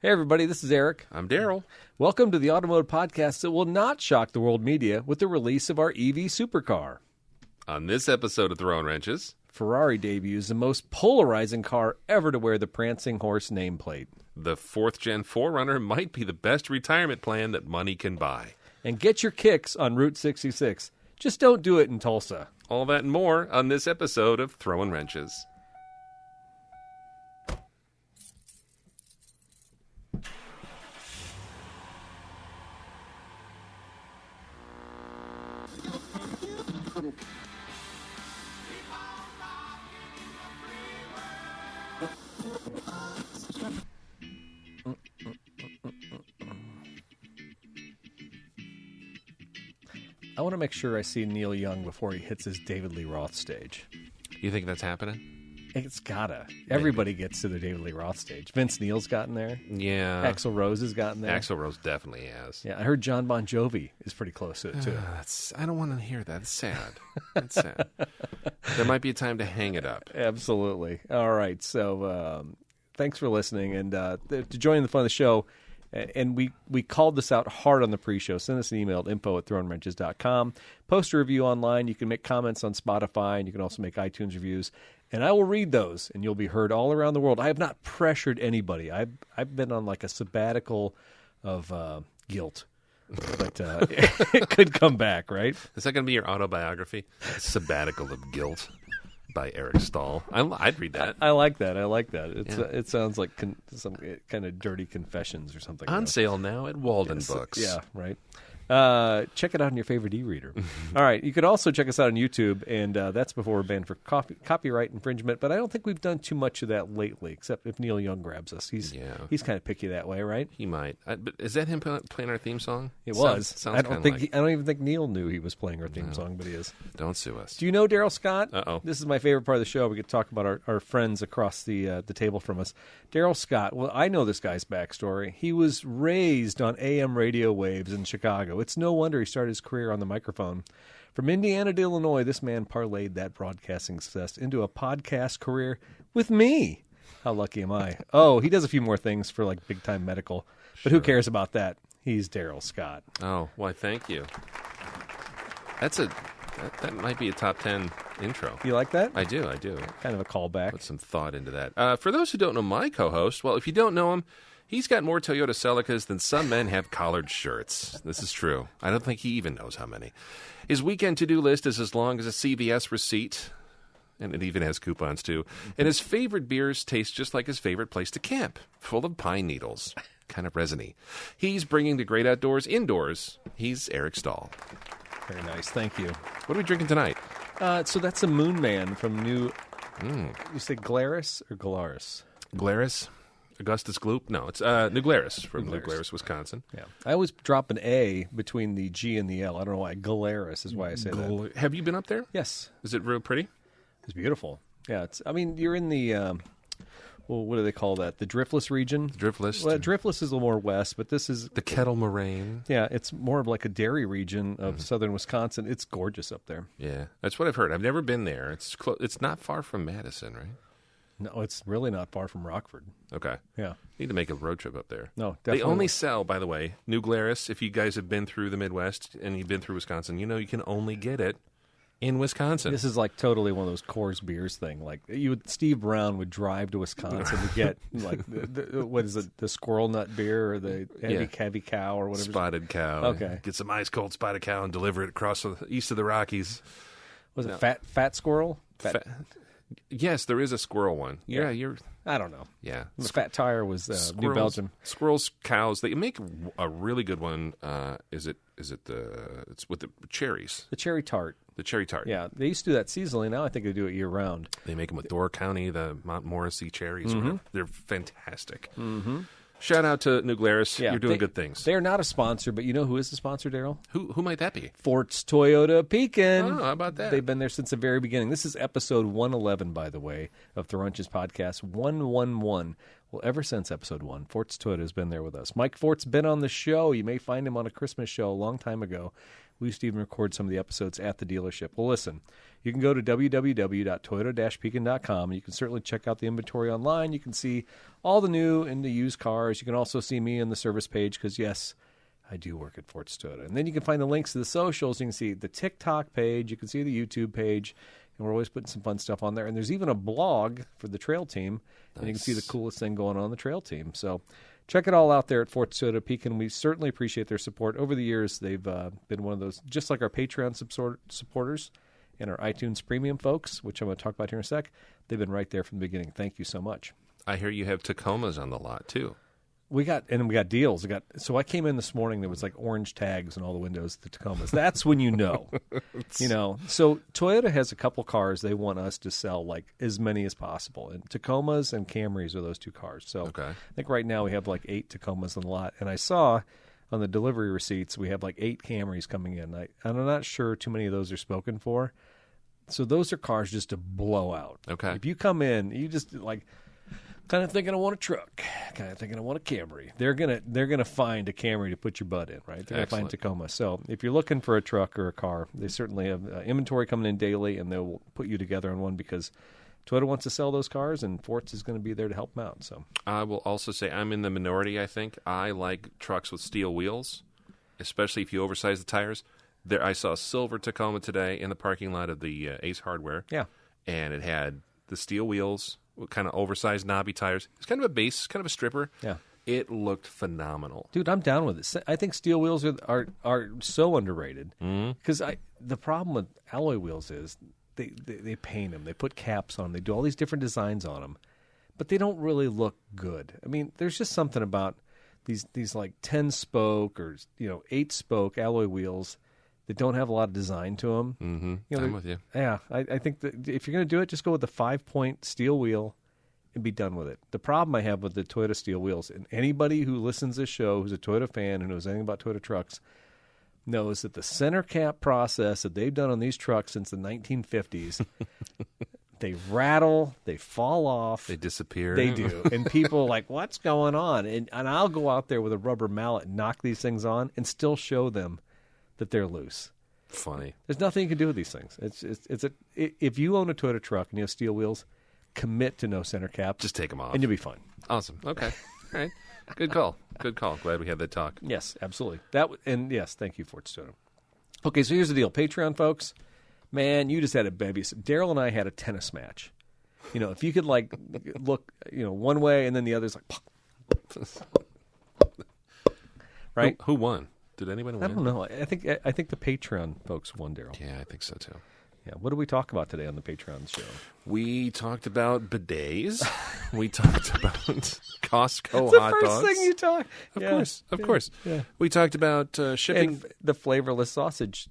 Hey, everybody, this is Eric. I'm Daryl. Welcome to the automotive podcast that will not shock the world media with the release of our EV Supercar. On this episode of Throwin Wrenches, Ferrari debuts the most polarizing car ever to wear the prancing horse nameplate. the 4th-gen 4Runner might be the best retirement plan that money can buy. And get your kicks on Route 66. Just don't do it in Tulsa. All that and more on this episode of Throwin Wrenches. I want to make sure I see Neil Young before he hits his David Lee Roth stage. You think that's happening? It's gotta. Everybody gets to the David Lee Roth stage. Vince Neil's gotten there. Yeah. Axl Rose has gotten there. Axl Rose definitely has. Yeah, I heard John Bon Jovi is pretty close to it, too. I don't want to hear that. It's sad. It's sad. There might be a time to hang it up. Absolutely. All right. So thanks for listening. And to join the fun of the show, and we called this out hard on the pre-show. Send us an email at info@throwinwrenches.com. Post a review online. You can make comments on Spotify, and you can also make iTunes reviews. And I will read those, and you'll be heard all around the world. I have not pressured anybody. I've been on like a sabbatical of guilt. But it could come back, right? Is that going to be your autobiography? Sabbatical of Guilt by Eric Stahl. I'd read that. I like that. It sounds like some kind of dirty confessions or something. On sale now at Walden Books. Yeah, right. Check it out on your favorite e-reader. All right. You could also check us out on YouTube, and that's before we're banned for copyright infringement. But I don't think we've done too much of that lately, except if Neil Young grabs us. He's kind of picky that way, right? He might. But is that him playing our theme song? It was. Sounds I don't even think Neil knew he was playing our theme song, but he is. Don't sue us. Do you know Daryl Scott? Uh-oh. This is my favorite part of the show. We get to talk about our friends across the table from us. Daryl Scott. Well, I know this guy's backstory. He was raised on AM radio waves in Chicago. It's no wonder he started his career on the microphone. From Indiana to Illinois, this man parlayed that broadcasting success into a podcast career with me. How lucky am I? Oh, he does a few more things for like big time medical, but who cares about that? He's Daryl Scott. Oh, why? Thank you. That might be a top 10 intro. You like that? I do. Kind of a callback. Put some thought into that. For those who don't know my co-host, well, if you don't know him, he's got more Toyota Celicas than some men have collared shirts. This is true. I don't think he even knows how many. His weekend to-do list is as long as a CVS receipt, and it even has coupons, too. And his favorite beers taste just like his favorite place to camp, full of pine needles, kind of resiny. He's bringing the great outdoors indoors. He's Eric Stahl. Very nice. Thank you. What are we drinking tonight? So that's a Moon Man from New... You say Glarus or Glarus? Glarus? Augustus Gloop? No, it's New Glarus from New Glarus, Wisconsin. Yeah. I always drop an A between the G and the L. I don't know why. Glarus is why I say that. Have you been up there? Yes. Is it real pretty? It's beautiful. Yeah. You're in the... what do they call that? The Driftless region? Driftless. Well, Driftless is a little more west, but this is... The Kettle Moraine. Yeah, it's more of like a dairy region of southern Wisconsin. It's gorgeous up there. Yeah, that's what I've heard. I've never been there. It's not far from Madison, right? No, it's really not far from Rockford. Okay. Yeah. Need to make a road trip up there. No, definitely. They only sell, by the way, New Glarus. If you guys have been through the Midwest and you've been through Wisconsin, you know you can only get it in Wisconsin. This is like totally one of those Coors beers thing. Like Steve Brown would drive to Wisconsin to get like what is it, the squirrel nut beer or the heavy cow or whatever. Spotted cow. Okay. Get some ice cold spotted cow and deliver it across the east of the Rockies. Was it fat squirrel? Yes, there is a squirrel one. Yeah, you're. I don't know. Yeah, the Fat Tire was New Belgium. Squirrels, cows. They make a really good one. Is it it's with the cherries? The cherry tart. The cherry tart. Yeah, they used to do that seasonally. Now I think they do it year round. They make them with Door County, the Mount Morrissey cherries. Mm-hmm. They're fantastic. Mm-hmm. Shout out to New Glarus. Yeah, you're doing good things. They're not a sponsor, but you know who is the sponsor, Daryl? Who might that be? Fort's Toyota Pekin. Oh, how about that? They've been there since the very beginning. This is episode 111, by the way, of the Wrenches podcast. 111. Well, ever since episode 1, Fort's Toyota has been there with us. Mike Fort's been on the show. You may find him on a Christmas show a long time ago. We used to even record some of the episodes at the dealership. Well, listen, you can go to www.toyota-pekin.com, and you can certainly check out the inventory online. You can see all the new and the used cars. You can also see me on the service page because, yes, I do work at Forts Toyota. And then you can find the links to the socials. You can see the TikTok page. You can see the YouTube page. And we're always putting some fun stuff on there. And there's even a blog for the trail team. Nice. And you can see the coolest thing going on the trail team. So check it all out there at Forts Toyota Pekin. We certainly appreciate their support. Over the years, they've been one of those, just like our Patreon supporters and our iTunes Premium folks, which I'm going to talk about here in a sec. They've been right there from the beginning. Thank you so much. I hear you have Tacomas on the lot, too. We got deals. So I came in this morning. There was like orange tags on all the windows of the Tacomas. That's when you know. So Toyota has a couple cars they want us to sell like as many as possible. And Tacomas and Camrys are those two cars. So okay. I think right now we have like 8 Tacomas on the lot. And I saw on the delivery receipts we have like 8 Camrys coming in. And I'm not sure too many of those are spoken for. So those are cars just to blow out. Okay. If you come in, you just like kind of thinking I want a truck, kind of thinking I want a Camry. They're gonna find a Camry to put your butt in, right? They're gonna find Tacoma. So if you're looking for a truck or a car, they certainly have inventory coming in daily, and they'll put you together on one because Toyota wants to sell those cars, and Forts is going to be there to help them out. So I will also say I'm in the minority. I think I like trucks with steel wheels, especially if you oversize the tires. There, I saw a silver Tacoma today in the parking lot of the Ace Hardware. Yeah, and it had the steel wheels. Kind of oversized knobby tires. It's kind of a base, kind of a stripper. Yeah, it looked phenomenal, dude. I'm down with it. I think steel wheels are so underrated because the problem with alloy wheels is they paint them, they put caps on them, they do all these different designs on them, but they don't really look good. I mean, there's just something about these like 10-spoke or 8-spoke alloy wheels that don't have a lot of design to them. Mm-hmm. I'm with you. Yeah, I think that if you're going to do it, just go with the 5-point steel wheel and be done with it. The problem I have with the Toyota steel wheels, and anybody who listens to this show who's a Toyota fan and knows anything about Toyota trucks, knows that the center cap process that they've done on these trucks since the 1950s, they rattle, they fall off. They disappear. They do. And people are like, what's going on? And I'll go out there with a rubber mallet and knock these things on and still show them that they're loose. Funny. There's nothing you can do with these things. If you own a Toyota truck and you have steel wheels, commit to no center cap. Just take them off. And you'll be fine. Awesome. Okay. All right. Good call. Good call. Glad we had that talk. Yes, absolutely. And yes, thank you, Forts Toyota. Okay, so here's the deal. Patreon folks, man, you just had a baby. Daryl and I had a tennis match. If you could like look, one way and then the other's like, right? Who won? Did anybody win? I don't know. I think the Patreon folks won, Daryl. Yeah, I think so too. Yeah. What did we talk about today on the Patreon show? We talked about bidets. We talked about Costco That's hot the dogs. first thing you talk. Of course. Yeah. We talked about shipping and the flavorless sausage,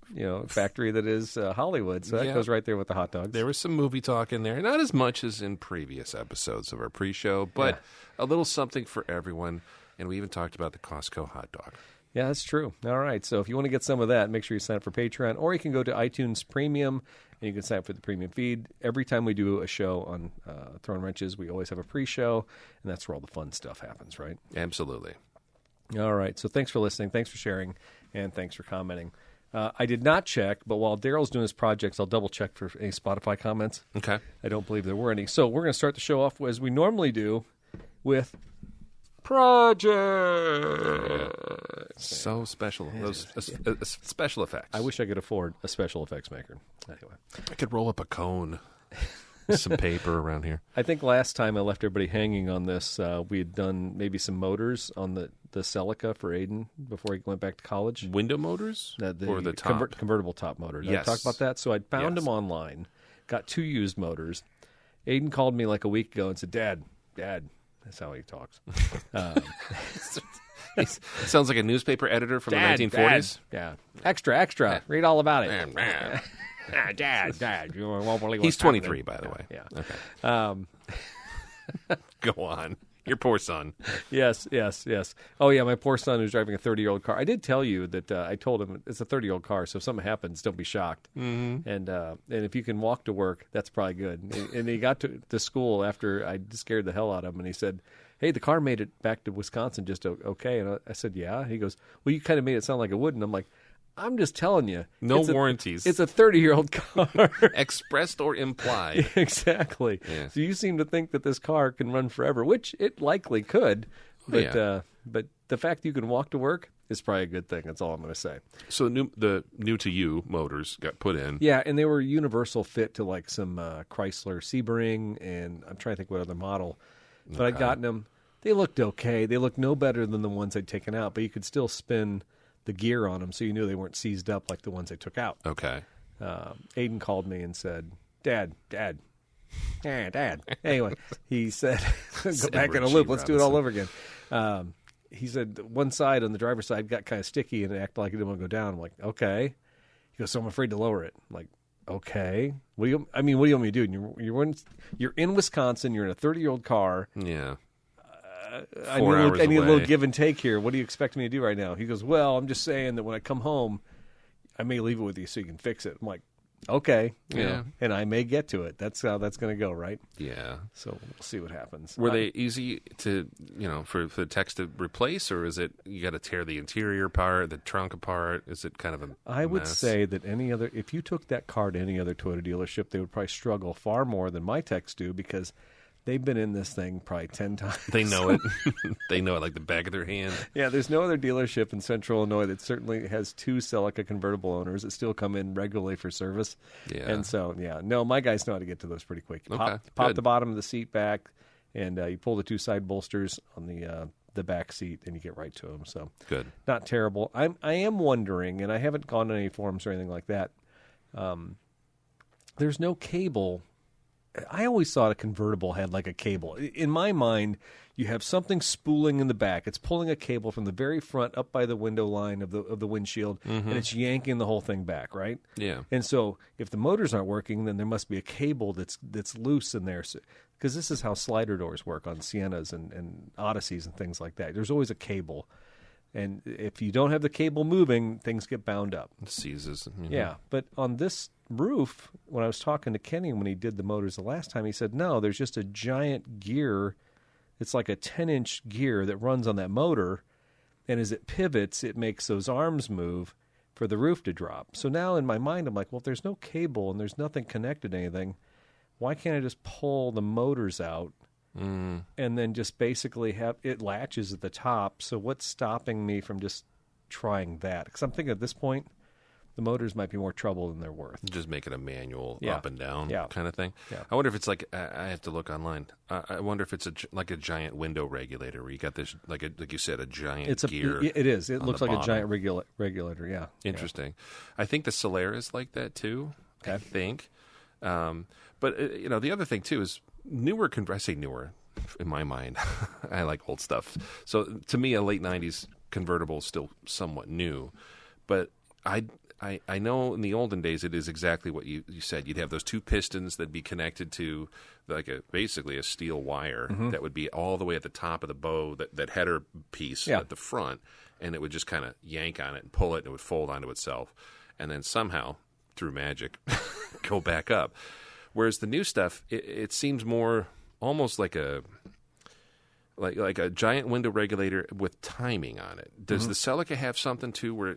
factory that is Hollywood. So that goes right there with the hot dogs. There was some movie talk in there, not as much as in previous episodes of our pre-show, but a little something for everyone. And we even talked about the Costco hot dog. Yeah, that's true. All right. So if you want to get some of that, make sure you sign up for Patreon, or you can go to iTunes Premium and you can sign up for the premium feed. Every time we do a show on Throwin Wrenches, we always have a pre-show, and that's where all the fun stuff happens, right? Absolutely. All right. So thanks for listening. Thanks for sharing, and thanks for commenting. I did not check, but while Daryl's doing his projects, I'll double-check for any Spotify comments. Okay. I don't believe there were any. So we're going to start the show off as we normally do with Project. So special. Those special effects. I wish I could afford a special effects maker. Anyway, I could roll up a cone, some paper around here. I think last time I left everybody hanging on this, we had done maybe some motors on the Celica for Aiden before he went back to college. Window motors? Or the top? Convertible top motors. Yes. I talked about that. So I found them online, got 2 used motors. Aiden called me like a week ago and said, Dad, that's how he talks. Sounds like a newspaper editor from the 1940s. Dad. Yeah. Extra. Read all about it. Dad. You won't believe He's 23, by the way. Yeah. Okay. Go on. Your poor son. Yes. Oh, yeah, my poor son who's driving a 30-year-old car. I did tell you that I told him it's a 30-year-old car, so if something happens, don't be shocked. Mm-hmm. And if you can walk to work, that's probably good. And he got to school after I scared the hell out of him, and he said, hey, the car made it back to Wisconsin just okay. And I said, yeah. He goes, well, you kind of made it sound like it wouldn't. I'm like, I'm just telling you. No warranties. It's a 30-year-old car. Expressed or implied. Exactly. Yeah. So you seem to think that this car can run forever, which it likely could. But but the fact you can walk to work is probably a good thing. That's all I'm going to say. So the new to you motors got put in. Yeah, and they were universal fit to like some Chrysler Sebring, and I'm trying to think what other model. But I got them. They looked okay. They looked no better than the ones I'd taken out, but you could still spin the gear on them, so you knew they weren't seized up like the ones I took out. Okay. Aiden called me and said, Dad. Anyway, he said, go back in a loop. Let's do it all over again. He said one side on the driver's side got kind of sticky and it acted like it didn't want to go down. I'm like, okay. He goes, so I'm afraid to lower it. I'm like, okay. What do you want me to do? You're in Wisconsin. You're in a 30-year-old car. Yeah. I need a little give and take here. What do you expect me to do right now? He goes, well, I'm just saying that when I come home, I may leave it with you so you can fix it. I'm like, okay. You know, and I may get to it. That's how that's going to go, right? Yeah. So we'll see what happens. Were they easy to, for the techs to replace, or is it you got to tear the interior apart, the trunk apart? Is it kind of a I would mess? say that if you took that car to any other Toyota dealership, they would probably struggle far more than my techs do because they've been in this thing probably 10 times. They know it. They know it like the back of their hand. Yeah, there's no other dealership in Central Illinois that certainly has 2 Celica convertible owners that still come in regularly for service. Yeah. And so, no, my guys know how to get to those pretty quick. You pop the bottom of the seat back, and you pull the 2 side bolsters on the back seat, and you get right to them. So good. Not terrible. I am wondering, and I haven't gone on any forums or anything like that, there's no cable. I always thought a convertible had like a cable. In my mind, you have something spooling in the back. It's pulling a cable from the very front up by the window line of the windshield, and it's yanking the whole thing back, right? Yeah. And so if the motors aren't working, then there must be a cable that's loose in there. Because this is how slider doors work on Siennas and Odysseys and things like that. There's always a cable. And if you don't have the cable moving, things get bound up. It seizes. Yeah, but on this roof, when I was talking to Kenny when he did the motors the last time, he said, no, there's just a giant gear. It's like a 10-inch gear that runs on that motor, and as it pivots, it makes those arms move for the roof to drop. So now in my mind, I'm like, well, if there's no cable and there's nothing connected to anything, why can't I just pull the motors out and then just basically have it latches at the top? So what's stopping me from just trying that? Because I'm thinking at this point, the motors might be more trouble than they're worth. Just make it a manual up and down kind of thing. Yeah. I wonder if it's like I have to look online. I wonder if it's like a giant window regulator where you got this like you said a giant gear. It is. It looks like a giant regulator. Yeah. Interesting. I think the Celica is like that too. Okay. I think. But the other thing too is newer. I say newer in my mind. I like old stuff. So to me, a late '90s convertible is still somewhat new, but I know in the olden days it is exactly what you said. You'd have those 2 pistons that'd be connected to like basically a steel wire that would be all the way at the top of the bow, that header piece at the front, and it would just kind of yank on it and pull it, and it would fold onto itself, and then somehow, through magic, go back up. Whereas the new stuff, it seems more almost like a giant window regulator with timing on it. Does the Celica have something too where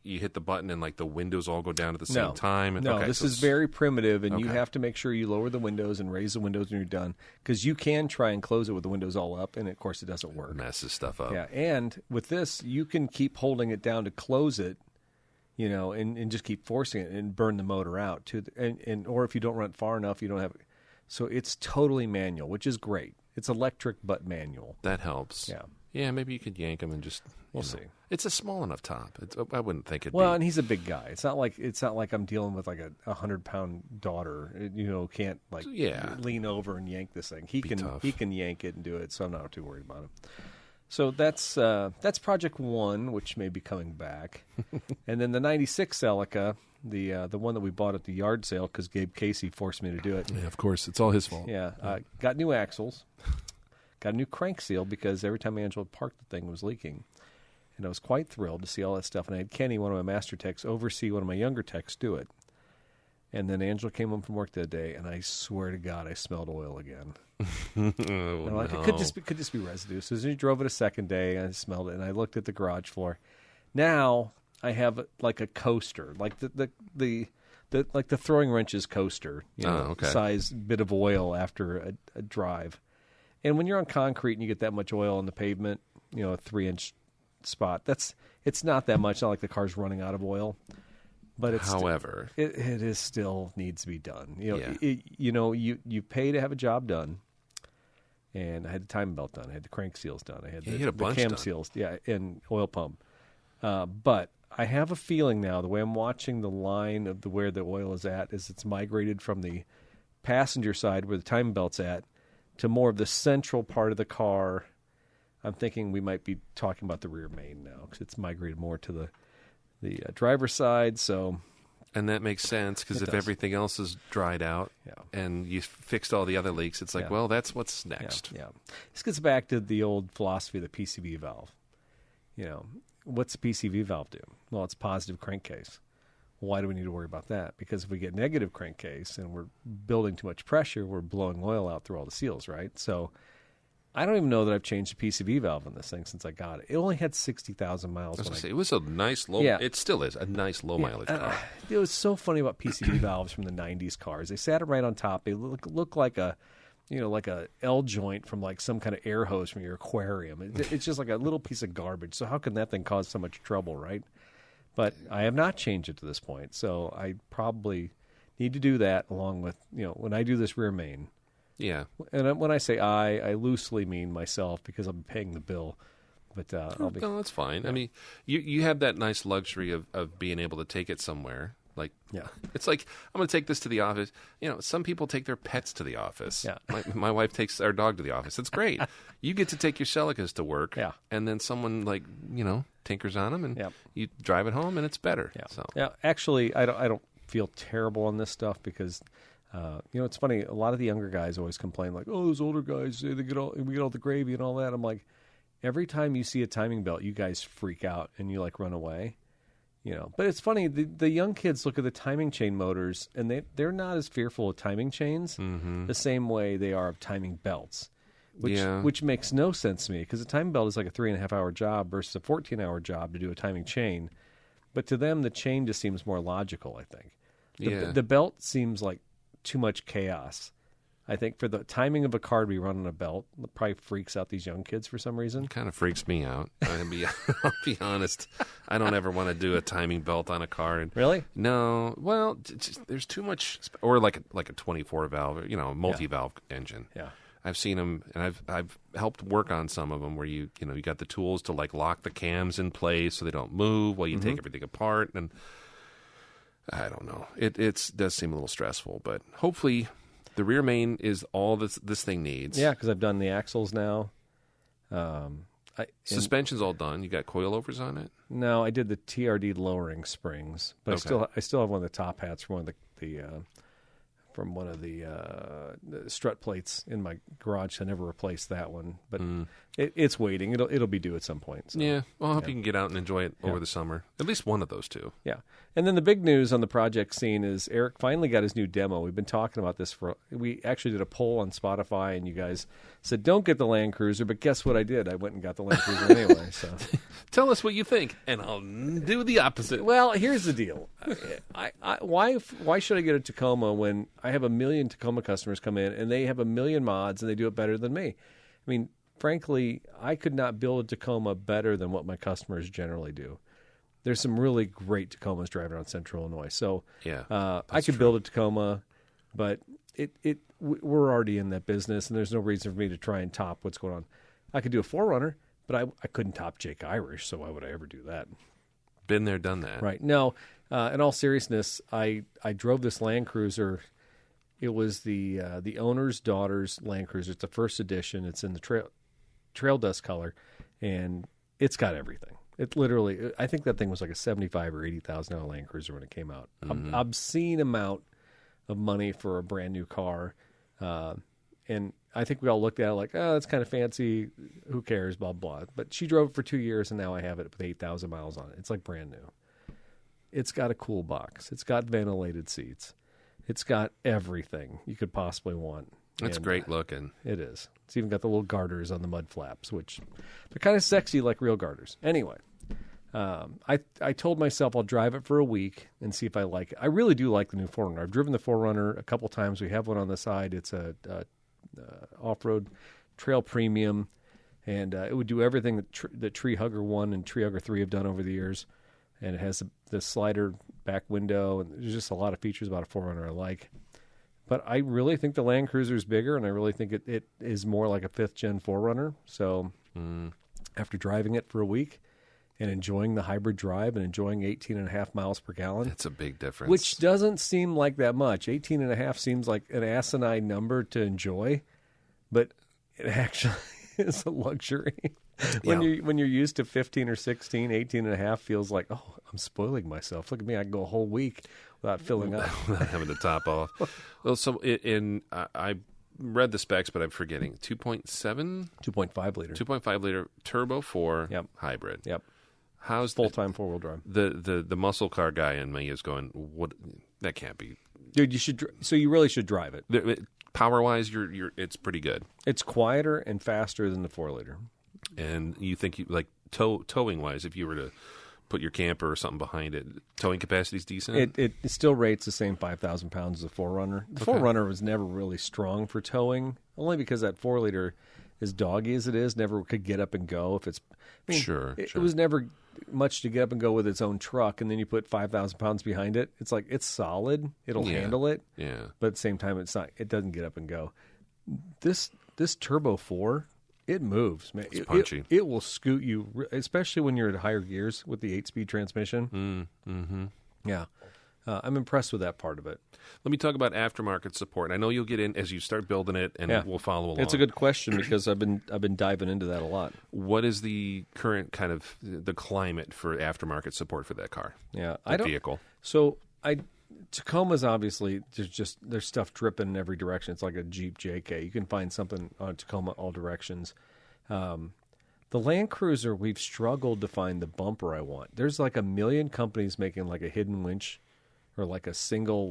you hit the button and like the windows all go down at the same time? No, this is very primitive, and you have to make sure you lower the windows and raise the windows when you're done, because you can try and close it with the windows all up, and of course it doesn't work. Messes stuff up. Yeah, and with this, you can keep holding it down to close it, and just keep forcing it and burn the motor out or if you don't run it far enough, you don't have it. So it's totally manual, which is great. It's electric but manual. That helps. Yeah. Yeah, maybe you could yank them and just we'll see. It's a small enough top. I wouldn't think it'd and he's a big guy. It's not like I'm dealing with like a 100-pound daughter. Can't lean over and yank this thing. He can yank it and do it. So I'm not too worried about him. So that's project 1, which may be coming back, and then the '96 Celica, the one that we bought at the yard sale because Gabe Casey forced me to do it. Yeah, of course, it's all his fault. Yeah, got new axles, got a new crank seal because every time Angela parked, the thing was leaking, and I was quite thrilled to see all that stuff. And I had Kenny, one of my master techs, oversee one of my younger techs do it. And then Angela came home from work the other day, and I swear to God, I smelled oil again. It could just be residue. So as we drove it a second day, I smelled it, and I looked at the garage floor. Now I have like a coaster, like the like the Throwin Wrenches coaster, size bit of oil after a drive. And when you're on concrete and you get that much oil on the pavement, a 3-inch spot, it's not that much. Not like the car's running out of oil. But however, it is still needs to be done. You pay to have a job done. And I had the timing belt done. I had the crank seals done. I had the cam seals, and oil pump. But I have a feeling now, the way I'm watching the line of where the oil is at, is it's migrated from the passenger side where the timing belt's at to more of the central part of the car. I'm thinking we might be talking about the rear main now because it's migrated more to the driver's side. And that makes sense because if everything else is dried out and you fixed all the other leaks, it's like, well, that's what's next. Yeah. This gets back to the old philosophy of the PCV valve. What's the PCV valve do? Well, it's positive crankcase. Why do we need to worry about that? Because if we get negative crankcase and we're building too much pressure, we're blowing oil out through all the seals, right? So I don't even know that I've changed the PCV valve on this thing since I got it. It only had 60,000 miles. It was a nice low. Yeah. It still is a nice low mileage car. It was so funny about PCV valves from the '90s cars. They sat it right on top. They look like a L joint from like some kind of air hose from your aquarium. It's just like a little piece of garbage. So how can that thing cause so much trouble, right? But I have not changed it to this point. So I probably need to do that along with when I do this rear main. Yeah. And when I say I loosely mean myself because I'm paying the bill. But No, that's fine. Yeah. I mean, you have that nice luxury of being able to take it somewhere. It's like, I'm going to take this to the office. Some people take their pets to the office. Yeah. My wife takes our dog to the office. It's great. You get to take your Celicas to work. Yeah. And then someone tinkers on them and you drive it home and it's better. Yeah. So. Yeah. Actually, I don't feel terrible on this stuff because it's funny. A lot of the younger guys always complain like, "Oh, those older guys, we get all the gravy and all that." I'm like, every time you see a timing belt, you guys freak out and you run away. But it's funny. The young kids look at the timing chain motors and they're not as fearful of timing chains the same way they are of timing belts, which makes no sense to me because a timing belt is like a 3.5-hour job versus a 14-hour job to do a timing chain. But to them, the chain just seems more logical. I think the belt seems like too much chaos. I think for the timing of a car to be run on a belt, it probably freaks out these young kids for some reason. It kind of freaks me out. I'll be honest. I don't ever want to do a timing belt on a car. Really? No. Well, there's too much, or like a 24 valve, a multi-valve engine. Yeah. I've seen them, and I've helped work on some of them where you got the tools to lock the cams in place so they don't move while you take everything apart, and I don't know. It does seem a little stressful, but hopefully the rear main is all this thing needs. Yeah, because I've done the axles now. Suspension's all done. You got coilovers on it? No, I did the TRD lowering springs, but I still have one of the top hats from one of the strut plates in my garage. I never replaced that one, but it's waiting. It'll be due at some point. So. Yeah, well, I hope you can get out and enjoy it over the summer. At least one of those two. Yeah, and then the big news on the project scene is Eric finally got his new demo. We've been talking about this we actually did a poll on Spotify, and you guys said don't get the Land Cruiser, but guess what I did? I went and got the Land Cruiser anyway. So tell us what you think, and I'll do the opposite. Well, here's the deal. Why should I get a Tacoma when I have 1 million Tacoma customers come in and they have 1 million mods and they do it better than me? I mean, frankly, I could not build a Tacoma better than what my customers generally do. There's some really great Tacomas driving around Central Illinois. So I could build a Tacoma, but we're already in that business, and there's no reason for me to try and top what's going on. I could do a 4Runner, but I couldn't top Jake Irish, so why would I ever do that? Been there, done that. Right. No, in all seriousness, I drove this Land Cruiser. It was the owner's daughter's Land Cruiser. It's the first edition. It's in the trail dust color, and it's got everything. It literally, I think that thing was like a $75,000 or $80,000 Land Cruiser when it came out. Obscene amount of money for a brand new car, and I think we all looked at it like, oh, that's kind of fancy. Who cares? Blah blah. But she drove it for 2 years, and now I have it with 8,000 miles on it. It's like brand new. It's got a cool box. It's got ventilated seats. It's got everything you could possibly want. It's great looking. It is. It's even got the little garters on the mud flaps, which they're kind of sexy like real garters. Anyway, I told myself I'll drive it for a week and see if I like it. I really do like the new 4Runner. I've driven the 4Runner a couple times. We have one on the side. It's a off-road trail premium, and it would do everything that Tree Hugger 1 and Tree Hugger 3 have done over the years. And it has the slider back window, and there's just a lot of features about a 4Runner I like. But I really think the Land Cruiser is bigger, and I really think it is more like a 5th-gen 4Runner. So after driving it for a week and enjoying the hybrid drive and enjoying 18.5 miles per gallon. That's a big difference. Which doesn't seem like that much. 18.5 seems like an asinine number to enjoy, but it actually is a luxury. When you're used to 15 or 16, 18.5 feels like, oh, I'm spoiling myself. Look at me. I can go a whole week without filling up. Without having to top off. Well, so I read the specs, but I'm forgetting. 2.7? 2.5 liter. 2.5 liter turbo 4 hybrid. Yep. How's full-time four-wheel drive? The muscle car guy in me is going, what? That can't be. Dude, you really should drive it. Power-wise, it's pretty good. It's quieter and faster than the 4-liter. And you think, like, towing-wise, if you were to put your camper or something behind it, towing capacity is decent? It still rates the same 5,000 pounds as the 4Runner. The 4Runner was never really strong for towing, only because that 4-liter, as doggy as it is, never could get up and go. It was never much to get up and go with its own truck, and then you put 5,000 pounds behind it. It's like, it's solid. It'll handle it. Yeah. But at the same time, it doesn't get up and go. This Turbo 4, it moves, man. It's punchy. It will scoot you, especially when you're at higher gears with the 8-speed transmission. Mm-hmm. Yeah. I'm impressed with that part of it. Let me talk about aftermarket support. I know you'll get in as you start building it, and we'll follow along. It's a good question because I've been diving into that a lot. What is the current kind of the climate for aftermarket support for that car? Yeah, vehicle. So Tacoma's obviously there's stuff dripping in every direction. It's like a Jeep JK. You can find something on Tacoma all directions. The Land Cruiser, we've struggled to find the bumper I want. There's like a million companies making like a hidden winch or like a single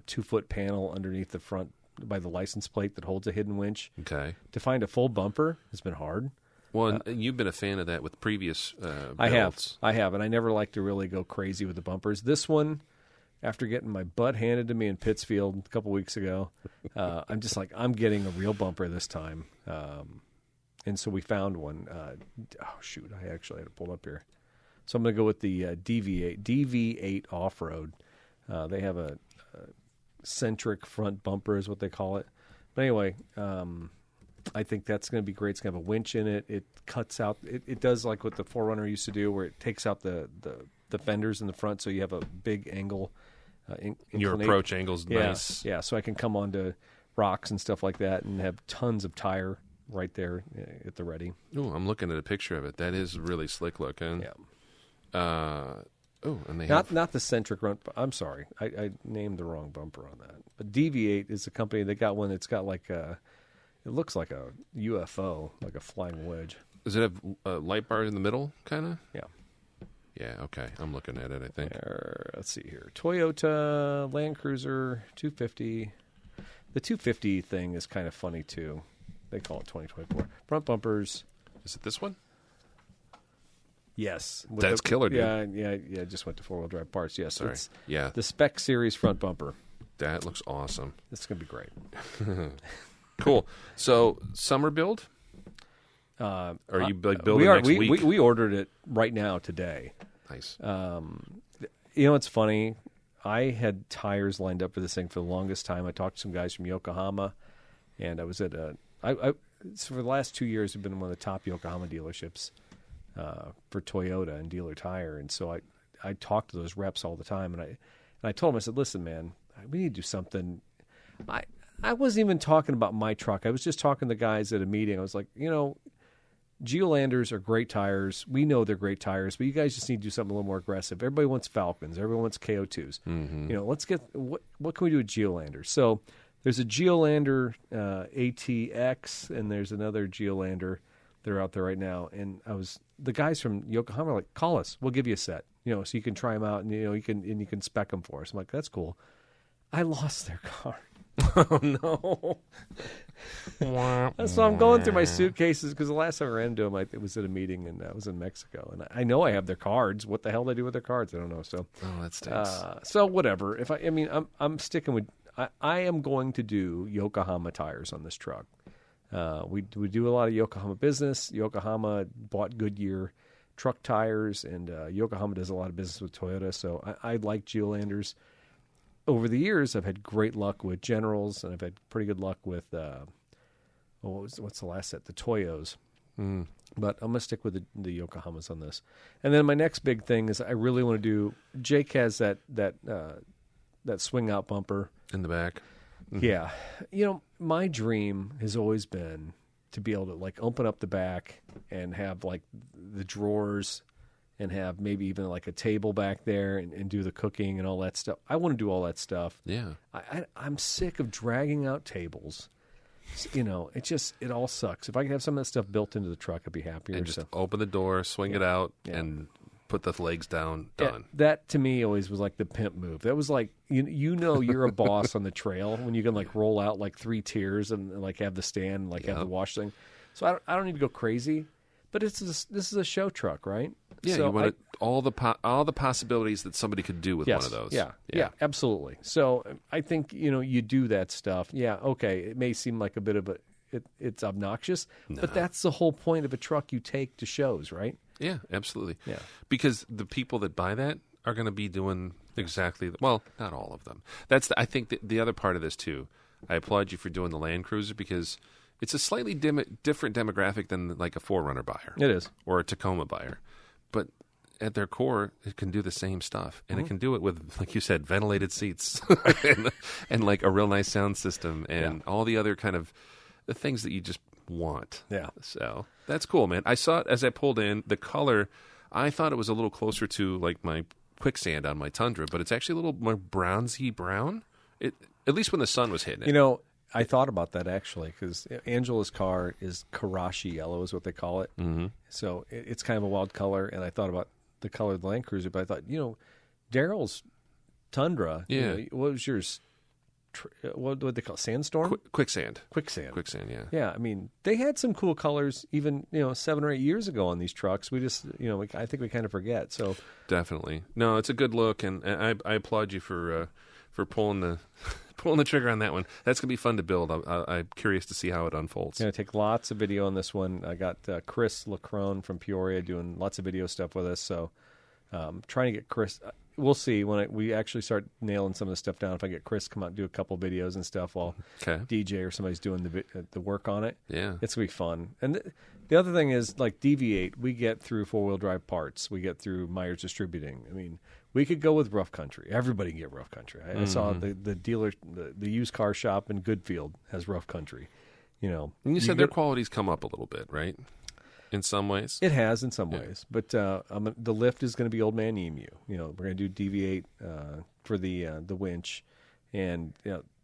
2-foot panel underneath the front by the license plate that holds a hidden winch. Okay. To find a full bumper has been hard. Well, and you've been a fan of that with previous builds. I have, and I never like to really go crazy with the bumpers. This one, after getting my butt handed to me in Pittsfield a couple weeks ago, I'm just like, I'm getting a real bumper this time. And so we found one. I actually had it pulled up here. So I'm going to go with the DV8 Off-Road. They have a centric front bumper is what they call it. But anyway, I think that's going to be great. It's going to have a winch in it. It cuts out. It does like what the 4Runner used to do, where it takes out the fenders in the front, so you have a big angle. Your approach angle's nice. Yeah, so I can come onto rocks and stuff like that and have tons of tire right there at the ready. Oh, I'm looking at a picture of it. That is really slick looking. Yeah. And they not the centric front. I'm sorry, I named the wrong bumper on that. But DV8 is a company that got one that's got like it looks like a UFO, like a flying wedge. Does it have light bars in the middle, kind of? Yeah. Yeah, okay. I'm looking at it, I think. Let's see here. Toyota Land Cruiser 250. The 250 thing is kind of funny, too. They call it 2024. Front bumpers. Is it this one? Yes. That's killer, dude. Yeah. Just went to 4-wheel drive parts. Yes. Sorry. It's the Spec Series front bumper. That looks awesome. It's going to be great. Cool. So, summer build? Are you building next week? We ordered it right now today. Nice. It's funny. I had tires lined up for this thing for the longest time. I talked to some guys from Yokohama, and I was at so for the last 2 years, I've been in one of the top Yokohama dealerships for Toyota and Dealer Tire, and so I talked to those reps all the time, and I told them, I said, listen, man, we need to do something. I wasn't even talking about my truck. I was just talking to the guys at a meeting. I was like, Geolanders are great tires. We know they're great tires, but you guys just need to do something a little more aggressive. Everybody wants Falcons. Everyone wants KO2s. Mm-hmm. Let's get what can we do with Geolanders? So there's a Geolander ATX, and there's another Geolander that are out there right now. And the guys from Yokohama are like, call us. We'll give you a set. So you can try them out, and you can spec them for us. I'm like, that's cool. I lost their car. Oh, no. So I'm going through my suitcases because the last time I ran into them, it was at a meeting and I was in Mexico. And I know I have their cards. What the hell they do with their cards? I don't know. So, that stinks. So whatever. I'm sticking with. I am going to do Yokohama tires on this truck. We do a lot of Yokohama business. Yokohama bought Goodyear truck tires, and Yokohama does a lot of business with Toyota. So I like Geolanders. Over the years, I've had great luck with Generals, and I've had pretty good luck with what's the last set? The Toyos. But I'm going to stick with the Yokohamas on this. And then my next big thing is I really want to do. Jake has that swing out bumper in the back. Yeah. My dream has always been to be able to like open up the back and have like the drawers and have maybe even like a table back there and do the cooking and all that stuff. I want to do all that stuff. Yeah. I'm sick of dragging out tables. It all sucks. If I could have some of that stuff built into the truck, I'd be happier. And just open the door, swing it out, and put the legs down, done. That to me always was like the pimp move. That was like, you're a boss on the trail when you can like roll out like 3 tiers and like have the stand, and, like have the wash thing. So I don't need to go crazy, but this is a show truck, right? Yeah, so you want all the possibilities that somebody could do with one of those. Yeah, absolutely. So I think you do that stuff. Yeah, okay. It may seem like a bit of it's obnoxious, but that's the whole point of a truck you take to shows, right? Yeah, absolutely. Yeah, because the people that buy that are going to be doing exactly well. Not all of them. I think the other part of this too. I applaud you for doing the Land Cruiser because it's a slightly different demographic than like a 4Runner buyer. It is, or a Tacoma buyer. But at their core, it can do the same stuff. And it can do it with, like you said, ventilated seats and like a real nice sound system and all the other kind of the things that you just want. Yeah. So that's cool, man. I saw it as I pulled in. The color, I thought it was a little closer to like my quicksand on my Tundra, but it's actually a little more bronzy brown. At least when the sun was hitting it. I thought about that actually because Angela's car is Karashi yellow is what they call it. Mm-hmm. So it's kind of a wild color, and I thought about the color of the Land Cruiser, but I thought, Daryl's Tundra, what was yours? What do they call it? Sandstorm? Quicksand. Quicksand, yeah. Yeah, I mean, they had some cool colors even, 7 or 8 years ago on these trucks. We just, I think we kind of forget. So definitely. No, it's a good look, and I applaud you for pulling the trigger on that one. That's going to be fun to build. I'm curious to see how it unfolds. Going to take lots of video on this one. I got Chris Lacrone from Peoria doing lots of video stuff with us. So trying to get Chris. We'll see when we actually start nailing some of the stuff down. If I get Chris come out and do a couple videos and stuff while DJ or somebody's doing the work on it. Yeah. It's going to be fun. And the other thing is like Deviate, we get through 4-wheel drive parts. We get through Myers Distributing. I mean, we could go with Rough Country. Everybody can get Rough Country. I saw the dealer, the used car shop in Goodfield has Rough Country. And you said their quality's come up a little bit, right? In some ways, it has in some ways, but the lift is going to be Old Man Emu. We're going to do Deviate for the winch, and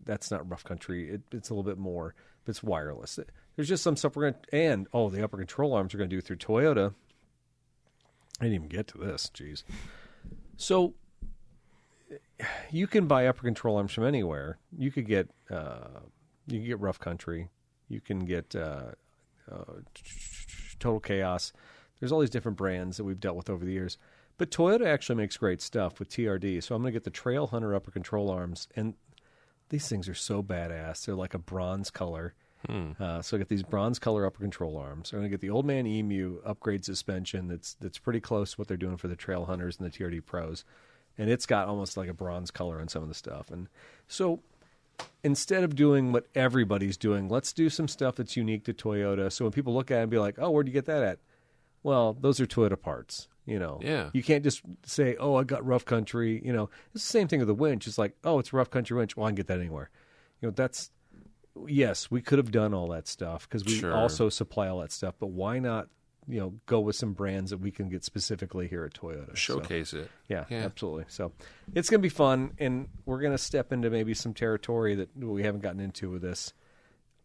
that's not Rough Country. It's a little bit more, but it's wireless. There's just some stuff we're going to, and the upper control arms we're going to do through Toyota. I didn't even get to this. Jeez. So you can buy upper control arms from anywhere. You could get Rough Country. You can get Total Chaos. There's all these different brands that we've dealt with over the years. But Toyota actually makes great stuff with TRD. So I'm going to get the Trail Hunter upper control arms. And these things are so badass. They're like a bronze color. So I get these bronze color upper control arms. I'm going to get the Old Man Emu upgrade suspension that's pretty close to what they're doing for the Trail Hunters and the TRD Pros. And it's got almost like a bronze color on some of the stuff. And so instead of doing what everybody's doing, let's do some stuff that's unique to Toyota. So when people look at it and be like, oh, where'd you get that at? Well, those are Toyota parts. Yeah. You can't just say, oh, I got Rough Country. It's the same thing with the winch. It's like, oh, it's a Rough Country winch. Well, I can get that anywhere. Yes, we could have done all that stuff because we also supply all that stuff. But why not, go with some brands that we can get specifically here at Toyota? Showcase it. Yeah, absolutely. So it's going to be fun, and we're going to step into maybe some territory that we haven't gotten into with this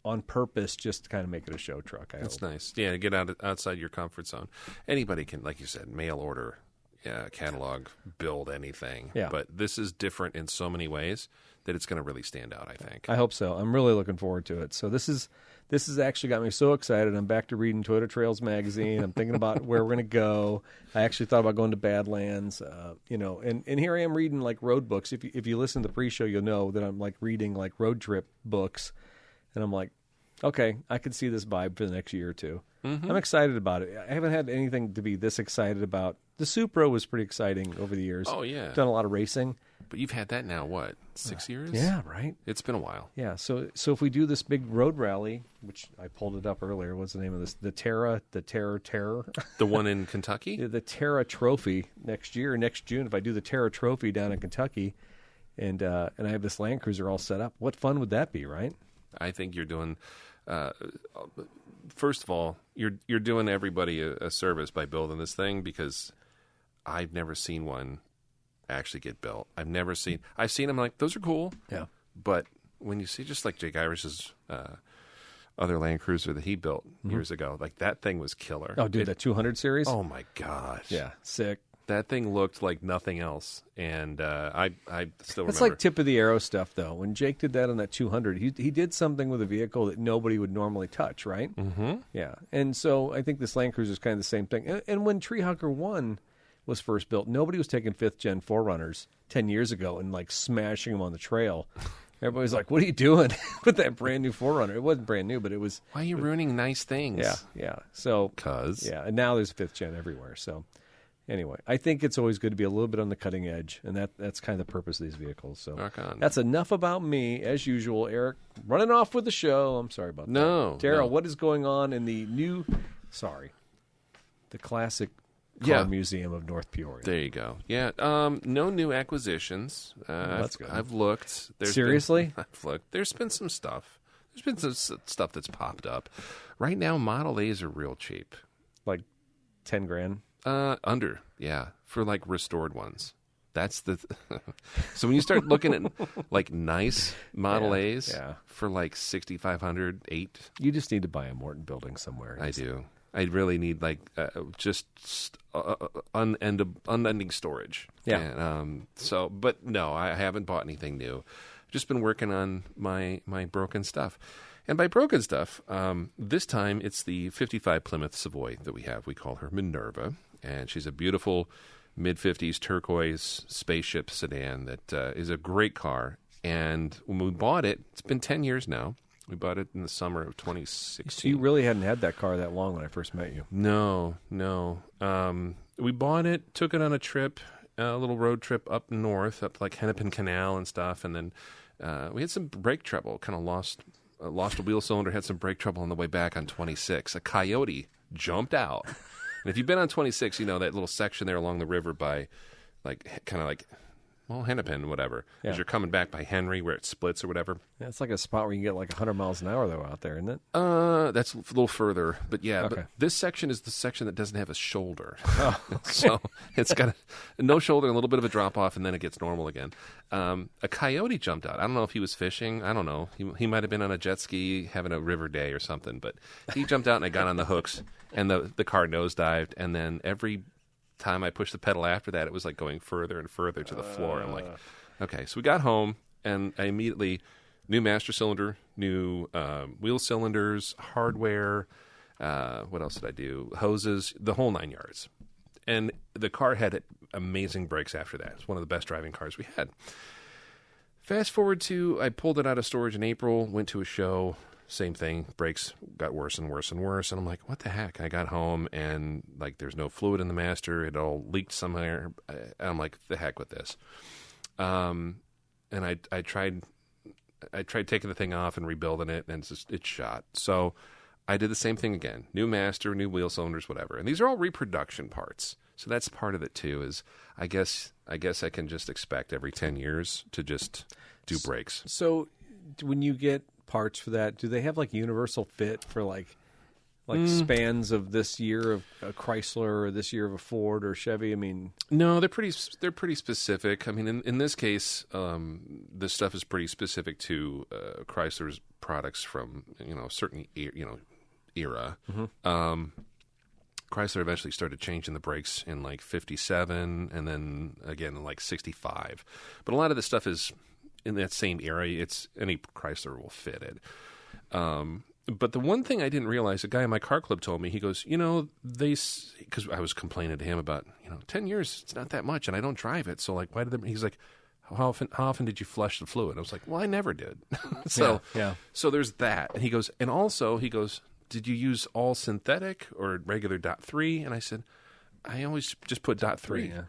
on purpose, just to kind of make it a show truck. That's nice. Yeah, get outside your comfort zone. Anybody can, like you said, mail order catalog build anything. Yeah. But this is different in so many ways that it's going to really stand out, I think. I hope so. I'm really looking forward to it. So this has actually got me so excited. I'm back to reading Toyota Trails magazine. I'm thinking about where we're going to go. I actually thought about going to Badlands, and here I am reading like road books. If you listen to the pre-show, you'll know that I'm like reading like road trip books, and I'm like, okay, I could see this vibe for the next year or two. Mm-hmm. I'm excited about it. I haven't had anything to be this excited about. The Supra was pretty exciting over the years. Oh, yeah. Done a lot of racing. But you've had that now, what, 6 years? Yeah, right. It's been a while. Yeah, so if we do this big road rally, which I pulled it up earlier, what's the name of this? The Terror. The one in Kentucky? The Terra Trophy next June. If I do the Terra Trophy down in Kentucky, and I have this Land Cruiser all set up, what fun would that be, right? I think you're doing. First of all, you're doing everybody a service by building this thing, because I've never seen one actually get built. I've seen them like, those are cool. Yeah. But when you see just like Jake Irish's other Land Cruiser that he built years ago, like that thing was killer. Oh, dude, that 200 series? Oh my gosh. Yeah, sick. That thing looked like nothing else, and I still remember. It's like tip of the arrow stuff, though. When Jake did that on that 200, he did something with a vehicle that nobody would normally touch, right? Mm-hmm. Yeah, and so I think this Land Cruiser is kind of the same thing. And when Treehawker 1 was first built, nobody was taking 5th-gen 4Runners 10 years ago and, like, smashing them on the trail. Everybody's like, what are you doing with that brand-new 4Runner? It wasn't brand new, but it was... Why are you ruining nice things? Yeah. So... Yeah, and now there's 5th-gen everywhere, so... Anyway, I think it's always good to be a little bit on the cutting edge, and that's kind of the purpose of these vehicles. So Rock on. That's enough about me, as usual. Eric, running off with the show. I'm sorry about that. Daryl, what is going on in the classic car museum of North Peoria? There you go. Yeah, no new acquisitions. That's good. I've looked. Seriously? I've looked. There's been some stuff. There's been some stuff that's popped up. Right now, Model A's are real cheap. Like 10 grand? Under, yeah, for like restored ones. That's the. So when you start looking at like nice Model A's for like 6,500, 8. You just need to buy a Morton building somewhere. I do. I really need like just unending storage. Yeah. And, but no, I haven't bought anything new. Just been working on my broken stuff. And by broken stuff, this time it's the 55 Plymouth Savoy that we have. We call her Minerva, and she's a beautiful mid-50s turquoise spaceship sedan that is a great car. And when we bought it, it's been 10 years now. We bought it in the summer of 2016. So you really hadn't had that car that long when I first met you? No. We bought it, took it on a trip, a little road trip up north, up like Hennepin Canal and stuff, and then we had some brake trouble, kind of lost a wheel cylinder, had some brake trouble on the way back on 26. A coyote jumped out. And if you've been on 26, you know that little section there along the river by, Hennepin, whatever. Yeah. As you're coming back by Henry where it splits or whatever. Yeah, it's like a spot where you can get like 100 miles an hour, though, out there, isn't it? That's a little further. But yeah, okay. But this section is the section that doesn't have a shoulder. Oh, okay. So it's got no shoulder, a little bit of a drop-off, and then it gets normal again. A coyote jumped out. I don't know if he was fishing. I don't know. He might have been on a jet ski having a river day or something. But he jumped out, and I got on the hooks, and the car nosedived. And then every time I pushed the pedal after that, it was like going further and further to the floor. I'm like, okay. So we got home, and I immediately, new master cylinder, new wheel cylinders, hardware, what else did I do? Hoses, the whole 9 yards. And the car had amazing brakes after that. It's one of the best driving cars we had. Fast forward to, I pulled it out of storage in April, went to a show, same thing. Brakes got worse and worse and worse. And I'm like, what the heck? I got home and like there's no fluid in the master. It all leaked somewhere. And I'm like, the heck with this. And I tried taking the thing off and rebuilding it, and it's shot. So I did the same thing again. New master, new wheel cylinders, whatever. And these are all reproduction parts. So that's part of it too, is I guess I can just expect every 10 years to just do brakes. So when you get parts for that, do they have like universal fit for like spans of this year of a Chrysler or this year of a Ford or Chevy? I mean, no, they're pretty specific. I mean, in this case, this stuff is pretty specific to Chrysler's products from certain era. Mm-hmm. Chrysler eventually started changing the brakes in like 57 and then again in like 65. But a lot of this stuff is in that same area. It's any Chrysler will fit it. But the one thing I didn't realize, a guy in my car club told me, he goes, because I was complaining to him about, 10 years, it's not that much, and I don't drive it. So, like, why did they, he's like, how often did you flush the fluid? I was like, well, I never did. So there's that. And he goes, did you use all synthetic or regular .3? And I said, I always just put .3. Yeah.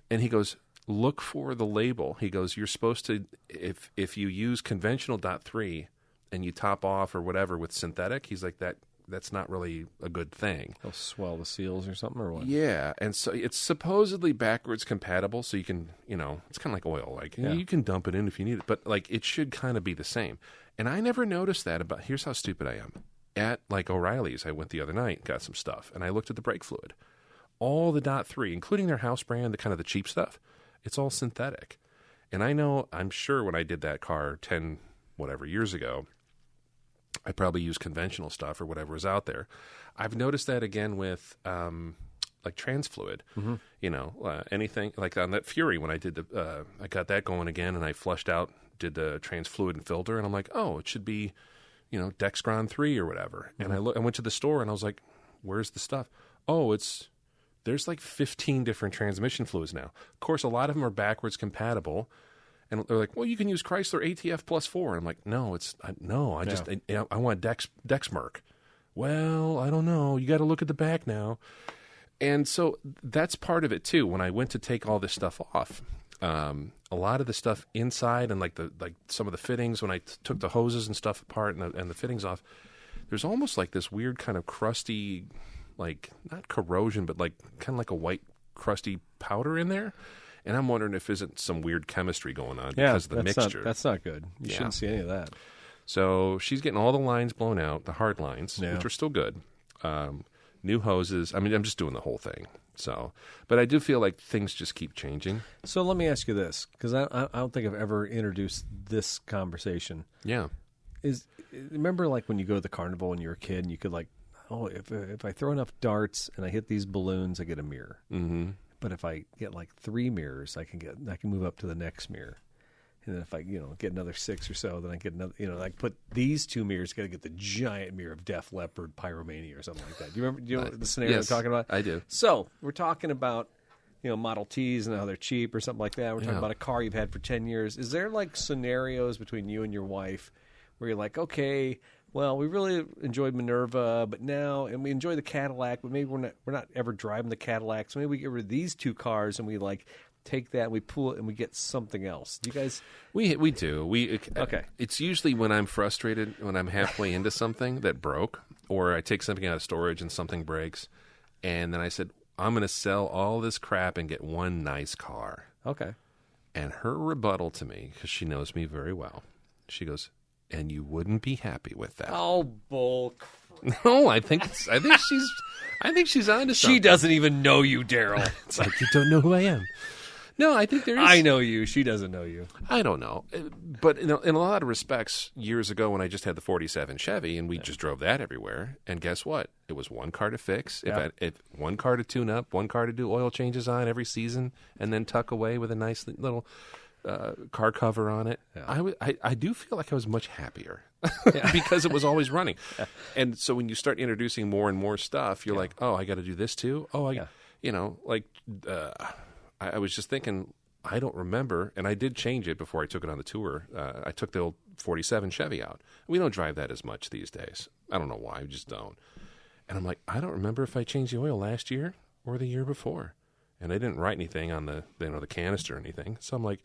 And he goes, look for the label. He goes, you're supposed to, if you use conventional .3 and you top off or whatever with synthetic, he's like, that's not really a good thing. They'll swell the seals or something or what? Yeah, and so it's supposedly backwards compatible, so you can, it's kind of like oil. Like, you can dump it in if you need it, but, like, it should kind of be the same. And I never noticed that about, here's how stupid I am. At, like, O'Reilly's, I went the other night, got some stuff, and I looked at the brake fluid. All the .3, including their house brand, the kind of the cheap stuff, it's all synthetic. And I'm sure when I did that car 10 whatever years ago, I probably used conventional stuff or whatever was out there. I've noticed that again with like trans fluid, anything like on that Fury when I did I got that going again and I flushed out, did the trans fluid and filter, and I'm like, oh, it should be, Dexgron 3 or whatever. Mm-hmm. And I went to the store and I was like, where's the stuff? Oh, there's like 15 different transmission fluids now. Of course, a lot of them are backwards compatible. And they're like, well, you can use Chrysler ATF plus 4. I'm like, no, I want Dexmerc. Well, I don't know. You got to look at the back now. And so that's part of it too. When I went to take all this stuff off, a lot of the stuff inside and like some of the fittings, when I took the hoses and stuff apart and the fittings off, there's almost like this weird kind of crusty, like not corrosion, but like kind of like a white crusty powder in there. And I'm wondering if isn't some weird chemistry going on because of the mixture. That's not good. You shouldn't see any of that. So she's getting all the lines blown out, the hard lines, which are still good. New hoses. I mean, I'm just doing the whole thing. So, but I do feel like things just keep changing. So let me ask you this, because I don't think I've ever introduced this conversation. Yeah. Remember like when you go to the carnival when you were a kid and you could like, oh, if I throw enough darts and I hit these balloons, I get a mirror. Mm-hmm. But if I get like 3 mirrors, I can move up to the next mirror. And then if I, get another 6 or so, then I get another, I put these 2 mirrors, got to get the giant mirror of Def Leppard, Pyromania or something like that. Do you remember the scenario yes, we're talking about? I do. So we're talking about, Model Ts and how they're cheap or something like that. We're talking about a car you've had for 10 years. Is there like scenarios between you and your wife where you're like, okay, well, we really enjoyed Minerva, but now, and we enjoy the Cadillac, but maybe we're not ever driving the Cadillac, so maybe we get rid of these 2 cars and we like take that and we pull it and we get something else. Do you guys? We do. Okay. It's usually when I'm frustrated, when I'm halfway into something that broke, or I take something out of storage and something breaks, and then I said, I'm going to sell all this crap and get one nice car. Okay. And her rebuttal to me, because she knows me very well, she goes, and you wouldn't be happy with that. Oh, bull. No, I think she's onto something. She doesn't even know you, Daryl. It's like you don't know who I am. No, I think there is. I know you. She doesn't know you. I don't know. But in a lot of respects, years ago when I just had the 47 Chevy and we just drove that everywhere, and guess what? It was one car to fix, if one car to tune up, one car to do oil changes on every season, and then tuck away with a nice little car cover on it. Yeah. I do feel like I was much happier because it was always running. Yeah. And so when you start introducing more and more stuff, you're like, oh, I got to do this too. Oh, I was just thinking, I don't remember, and I did change it before I took it on the tour. I took the old 47 Chevy out. We don't drive that as much these days. I don't know why, we just don't. And I'm like, I don't remember if I changed the oil last year or the year before. And I didn't write anything on the canister or anything. So I'm like,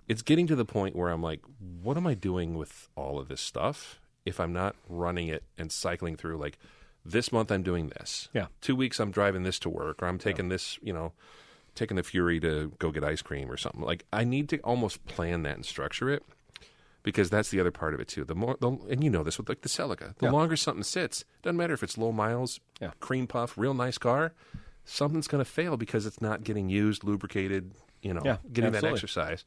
it's getting to the point where I'm like, what am I doing with all of this stuff if I'm not running it and cycling through, like, this month I'm doing this. Yeah. 2 weeks I'm driving this to work, or I'm taking this, taking the Fury to go get ice cream or something. Like, I need to almost plan that and structure it, because that's the other part of it too. And you know this with like the Celica. The longer something sits, doesn't matter if it's low miles, cream puff, real nice car, something's going to fail because it's not getting used, lubricated, getting that exercise.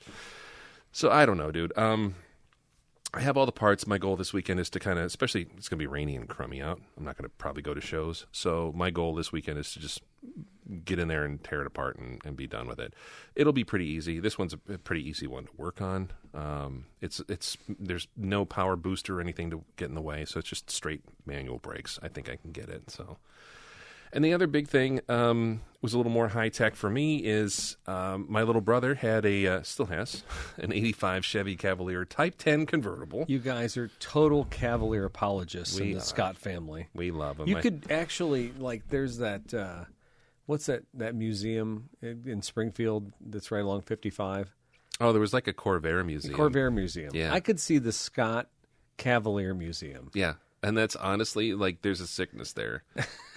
So I don't know, dude. I have all the parts. My goal this weekend is to kind of, especially it's going to be rainy and crummy out. I'm not going to probably go to shows. So my goal this weekend is to just get in there and tear it apart and be done with it. It'll be pretty easy. This one's a pretty easy one to work on. There's no power booster or anything to get in the way, so it's just straight manual brakes. I think I can get it. So. And the other big thing was a little more high-tech for me is my little brother had still has, an 85 Chevy Cavalier Type 10 convertible. You guys are total Cavalier apologists in the Scott family. We love them. You could actually, there's that, what's that museum in Springfield that's right along 55? Oh, there was a Corvair museum. Corvair Museum. Yeah. I could see the Scott Cavalier Museum. Yeah. And that's honestly, there's a sickness there.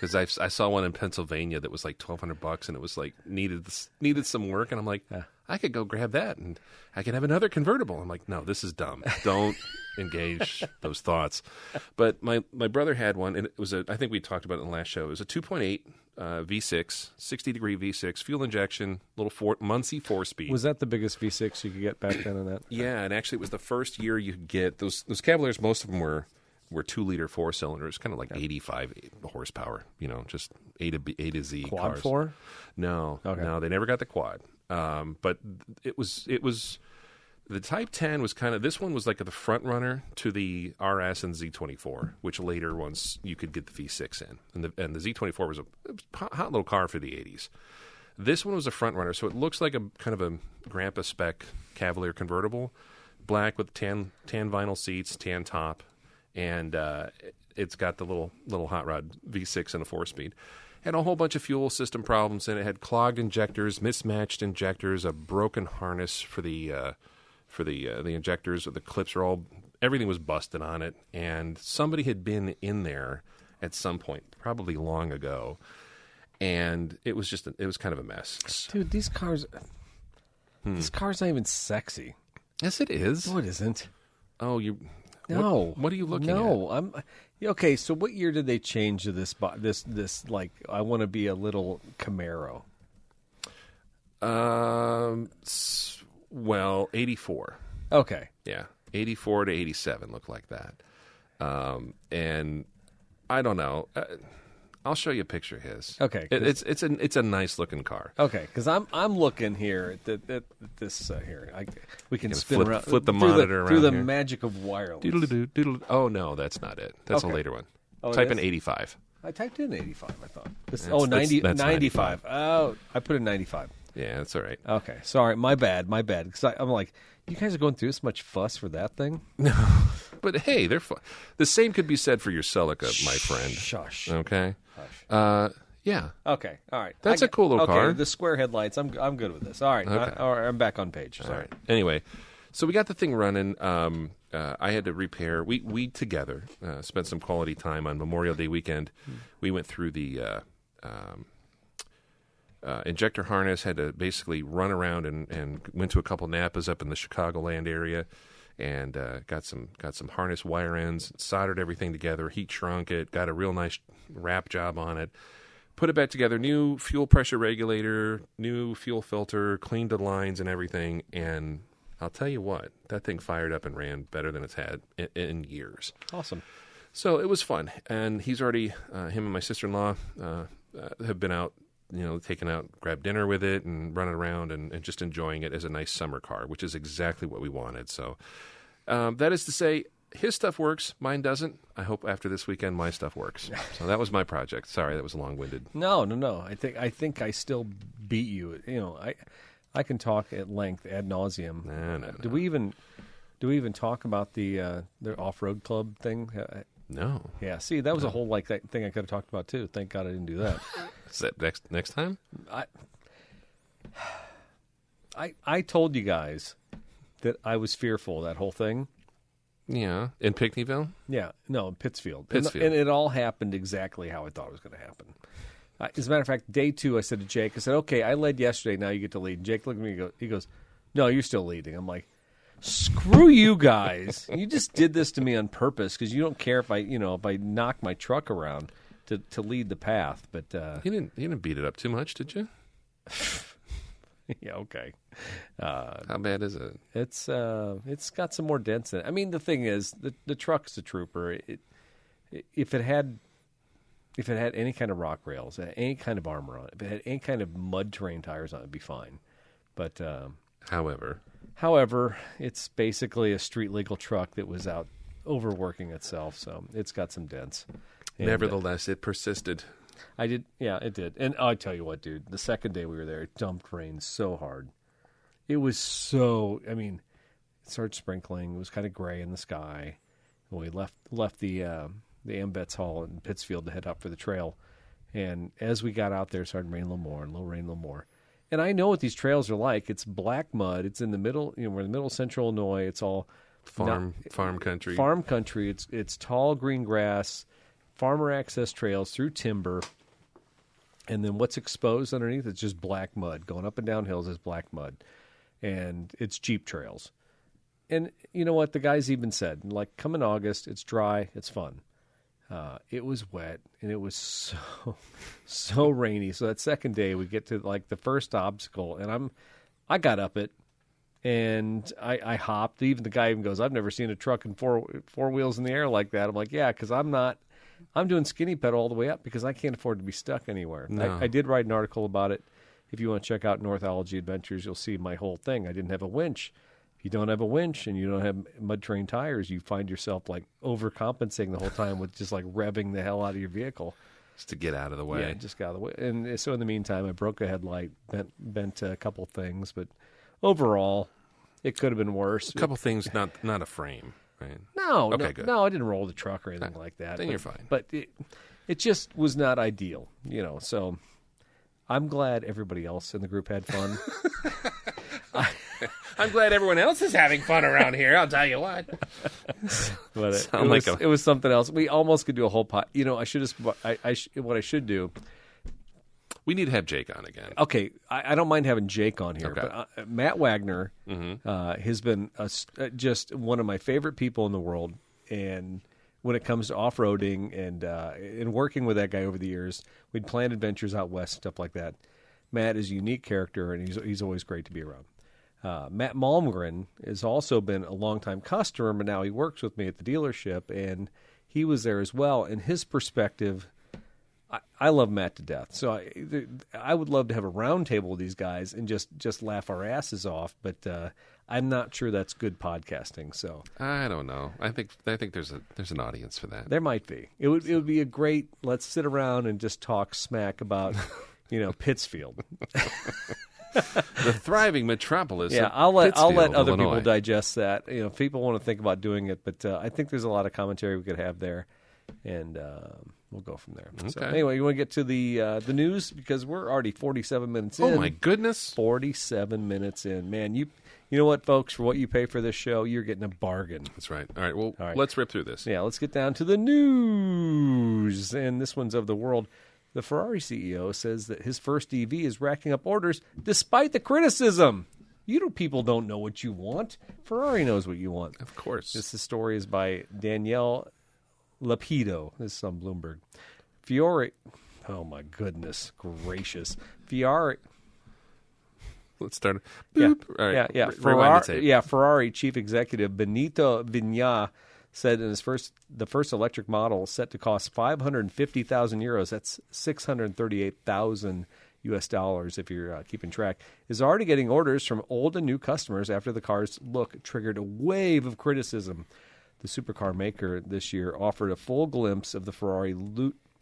Because I saw one in Pennsylvania that was $1,200, and it was needed some work. And I'm like, I could go grab that, and I could have another convertible. I'm like, no, this is dumb. Don't engage those thoughts. But my brother had one, and it was I think we talked about it in the last show. It was a 2.8 V6, 60-degree V6, fuel injection, little Muncie 4-speed. Was that the biggest V6 you could get back then on that? Yeah, and actually it was the first year you could get those Cavaliers. Most of them were 2-liter 4-cylinders, kind of 85 horsepower, just A to Z quad cars. 4? No, okay. No, they never got the quad. But it was the Type 10 was this one was the front runner to the RS and Z24, which later ones you could get the V6 in, and the Z24 was a hot little car for the 80s. This one was a front runner, so it looks like a kind of a grandpa spec Cavalier convertible, black with tan vinyl seats, tan top. And it's got the little hot rod V6 and a 4-speed. Had a whole bunch of fuel system problems in it. Had clogged injectors, mismatched injectors, a broken harness for the injectors. The clips everything was busted on it. And somebody had been in there at some point, probably long ago. And it was kind of a mess. Dude, these cars not even sexy. Yes, it is. No, it isn't. Oh, you. No. What are you looking at? No, okay. So, what year did they change to this? I want to be a little Camaro. 84. Okay. Yeah, 84 to 87 look like that. And I don't know. I'll show you a picture of his. Okay. It's a nice looking car. Okay, because I'm looking here at this here. We can spin around, flip the monitor through the here. magic of wireless. Doodle-doo. Oh no, that's not it. That's Okay. a later one. Oh, Type in 85. I typed in 85. I thought. 90, that's 95. Oh, I put in 95. Yeah, that's all right. Okay, sorry, my bad. Because I'm like, you guys are going through this much fuss for that thing. No, but hey, they're fun. The same could be said for your Celica, my friend. Shush. Okay. Hush. Yeah. Okay. All right. That's a cool little car. Okay. The square headlights. I'm good with this. All right. Okay. All right. I'm back on page. Sorry. All right. Anyway, so we got the thing running. I had to repair. We together spent some quality time on Memorial Day weekend. We went through the injector harness. Had to basically run around and went to a couple Napas up in the Chicagoland area. And got some harness wire ends, soldered everything together, heat shrunk it, got a real nice wrap job on it, put it back together, new fuel pressure regulator, new fuel filter, cleaned the lines and everything, and I'll tell you what, that thing fired up and ran better than it's had in years. Awesome. So it was fun, and he's already, him and my sister-in-law have been out, taking out, grab dinner with it and running around and just enjoying it as a nice summer car, which is exactly what we wanted. So that is to say, his stuff works, mine doesn't. I hope after this weekend my stuff works. So that was my project. Sorry, that was long-winded. No. I think I still beat you. I can talk at length ad nauseum. No. Do we even talk about the off-road club thing? No. Yeah. See, that was a whole that thing I could have talked about too. Thank God I didn't do that. Is that next time? I told you guys that I was fearful of that whole thing. Yeah, in Pinckneyville? Yeah, no, Pittsfield. Pittsfield. And it all happened exactly how I thought it was going to happen. As a matter of fact, day 2, I said to Jake, I said, okay, I led yesterday, now you get to lead. And Jake looked at me, he goes, no, you're still leading. I'm like, screw you guys. You just did this to me on purpose because you don't care if I knock my truck around to lead the path. But You didn't beat it up too much, did you? Yeah, okay. How bad is it? It's got some more dents in it. I mean, the thing is, the truck's a trooper. If it had any kind of rock rails, any kind of armor on it, if it had any kind of mud terrain tires on it, it'd be fine. But however, it's basically a street legal truck that was out overworking itself, so it's got some dents. And, nevertheless, it persisted. It did. And I'll tell you what, dude, the second day we were there, it dumped rain so hard. It was it started sprinkling. It was kind of gray in the sky. When we left the Ambets Hall in Pittsfield to head up for the trail. And as we got out there, it started raining a little more, and a little rain, a little more. And I know what these trails are like. It's black mud. It's in the middle, we're in the middle of central Illinois. It's all farm country. Farm country. It's tall green grass, farmer access trails through timber. And then what's exposed underneath, it's just black mud. Going up and down hills is black mud. And it's Jeep trails. And you know what? The guys even said, like, come in August, it's dry, it's fun. It was wet, and it was so rainy. So that second day, we get to, like, the first obstacle, and I got up it, and I hopped. Even the guy even goes, I've never seen a truck in four wheels in the air like that. I'm like, yeah, because I'm doing skinny pedal all the way up because I can't afford to be stuck anywhere. No. I did write an article about it. If you want to check out Northology Adventures, you'll see my whole thing. I didn't have a winch. If you don't have a winch and you don't have mud terrain tires, you find yourself like overcompensating the whole time with just like revving the hell out of your vehicle. Just to get out of the way. Yeah, just got out of the way. And so in the meantime, I broke a headlight, bent a couple things, but overall, it could have been worse. A couple things, not a frame, right? No, okay, good. No, I didn't roll the truck or anything like that. Then you're fine. But it just was not ideal, so I'm glad everybody else in the group had fun. I'm glad everyone else is having fun around here. I'll tell you what. But it was something else. We almost could do a whole pot. I should have. What I should do. We need to have Jake on again. Okay, I don't mind having Jake on here, Okay. but Matt Wagner has been just one of my favorite people in the world. And when it comes to off-roading and working with that guy over the years, we'd planned adventures out west, stuff like that. Matt is a unique character, and he's always great to be around. Matt Malmgren has also been a longtime customer, but now he works with me at the dealership, and he was there as well. And his perspective, I love Matt to death. So I would love to have a round table with these guys and just laugh our asses off, but I'm not sure that's good podcasting. So I don't know. I think there's an audience for that. There might be. It would be a great. Let's sit around and just talk smack about Pittsfield. The thriving metropolis. Yeah, of I'll let other Illinois. people digest that. If people want to think about doing it, but I think there's a lot of commentary we could have there, and we'll go from there. So Okay. anyway, you want to get to the news because we're already 47 minutes in. Oh my goodness! 47 minutes in, man. You know what, folks? For what you pay for this show, you're getting a bargain. That's right. All right. Well, All right. let's rip through this. Yeah, let's get down to the news, and this one's of the world. The Ferrari CEO says that his first EV is racking up orders despite the criticism. People don't know what you want. Ferrari knows what you want. Of course. This story is by Danielle Lapido. This is on Bloomberg. Fiore. Oh, my goodness gracious. Fiore. Let's start. Yeah, Boop. All right. yeah. Rewind the tape. Ferrari chief executive Benito Vigna said in the first electric model set to cost 550,000 euros. That's $638,000 US if you're keeping track. Is already getting orders from old and new customers after the car's look triggered a wave of criticism. The supercar maker this year offered a full glimpse of the Ferrari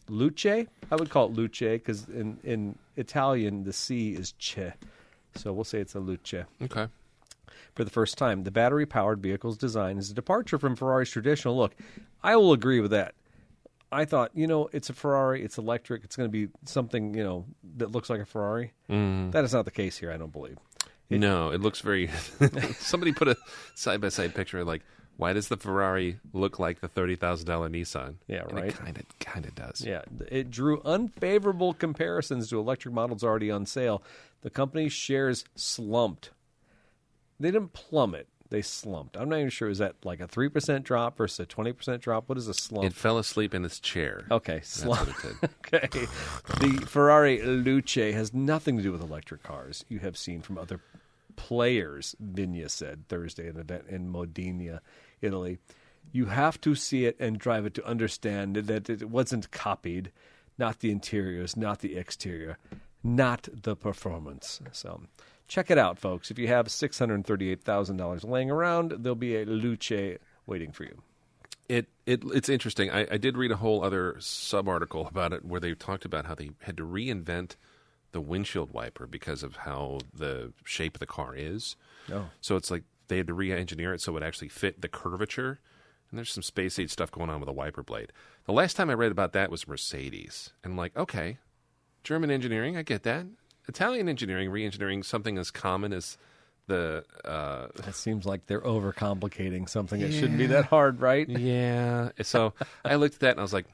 Luce. I would call it Luce because in Italian the C is che, so we'll say it's a Luce. Okay. For the first time, the battery-powered vehicle's design is a departure from Ferrari's traditional look. I will agree with that. I thought, it's a Ferrari, it's electric, it's going to be something, that looks like a Ferrari. That is not the case here, I don't believe. No, it looks very... Somebody put a side-by-side picture like, why does the Ferrari look like the $30,000 Nissan? Yeah, and right. It kind of does. Yeah, it drew unfavorable comparisons to electric models already on sale. The company's shares slumped. They didn't plummet. they slumped. I'm not even sure, is that like a 3% drop versus a 20% drop? What is a slump? It fell asleep in its chair. Okay, slump. That's what it did. Okay. The Ferrari Luce has nothing to do with electric cars. You have seen from other players, Vigna said Thursday at an event in Modena, Italy. You have to see it and drive it to understand that it wasn't copied, not the interiors, not the exterior, not the performance. So check it out, folks. If you have $638,000 laying around, there'll be a Luce waiting for you. It's interesting. I did read a whole other sub-article about it where they talked about how they had to reinvent the windshield wiper because of how the shape of the car is. Oh. So it's like they had to re-engineer it so it would actually fit the curvature. And there's some space age stuff going on with a wiper blade. The last time I read about that was Mercedes. And I'm like, okay, German engineering, I get that. Italian engineering, re-engineering something as common as the... It seems like they're overcomplicating something that shouldn't be that hard, right? Yeah. So I looked at that and I was like,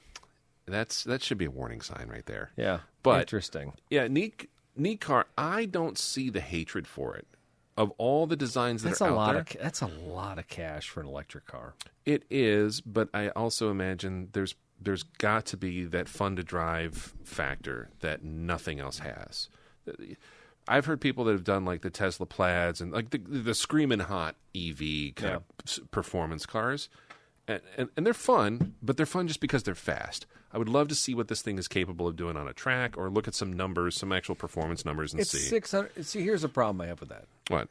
that should be a warning sign right there. Yeah, But, interesting. Yeah, neat car. I don't see the hatred for it. Of all the designs that are out there, that's a lot of cash for an electric car. it is. But I also imagine there's got to be that fun to drive factor that nothing else has. I've heard people that have done like the Tesla Plaids and like the screaming hot EV kind of performance cars, and they're fun, but they're fun just because they're fast. I would love to see what this thing is capable of doing on a track, or look at some numbers, some actual performance numbers, and It's see. 600. See, here's a problem I have with that. What?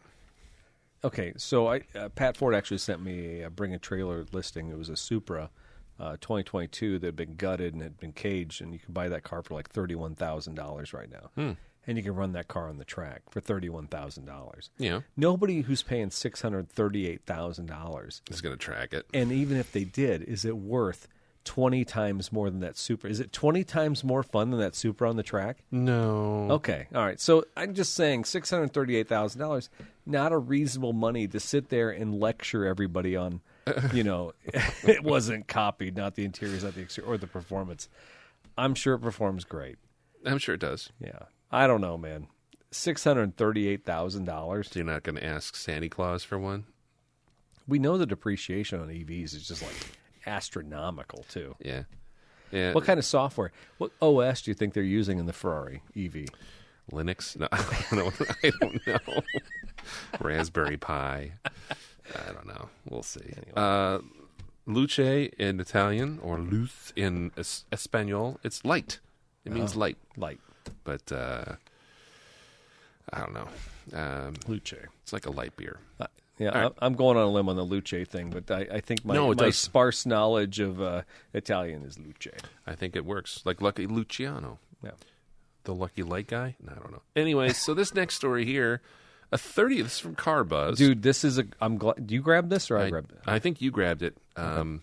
Okay, so Pat Ford actually sent me a Bring a Trailer listing. It was a Supra 2022 that had been gutted and had been caged, and you can buy that car for like $31,000 right now. And you can run that car on the track for $31,000. Yeah. Nobody who's paying $638,000 Is going to track it. and even if they did, is it worth 20 times more than that Supra? Is it 20 times more fun than that Supra on the track? No. Okay, all right. So I'm just saying $638,000, not a reasonable money to sit there and lecture everybody on, it wasn't copied, not the interiors, not the exterior, or the performance. I'm sure it performs great. I'm sure it does. Yeah. I don't know, man. $638,000. So you're not going to ask Santa Claus for one? We know the depreciation on EVs is just like astronomical, too. Yeah. Yeah. What kind of software? What OS do you think they're using in the Ferrari EV? Linux? No, I don't know. Raspberry Pi. I don't know. We'll see. Anyway. Luce in Italian, or luce in Espanol, it's light. It means light. Light. But I don't know. Luce. It's like a light beer. Yeah, right. I'm going on a limb on the Luce thing, but I think my sparse knowledge of Italian is Luce. I think it works. Like Lucky Luciano. Yeah. The lucky light guy? No, I don't know. Anyway, so this next story here, this is from Car Buzz. Dude, this is I'm glad. Do you grab this or I grabbed it? I think you grabbed it. Okay.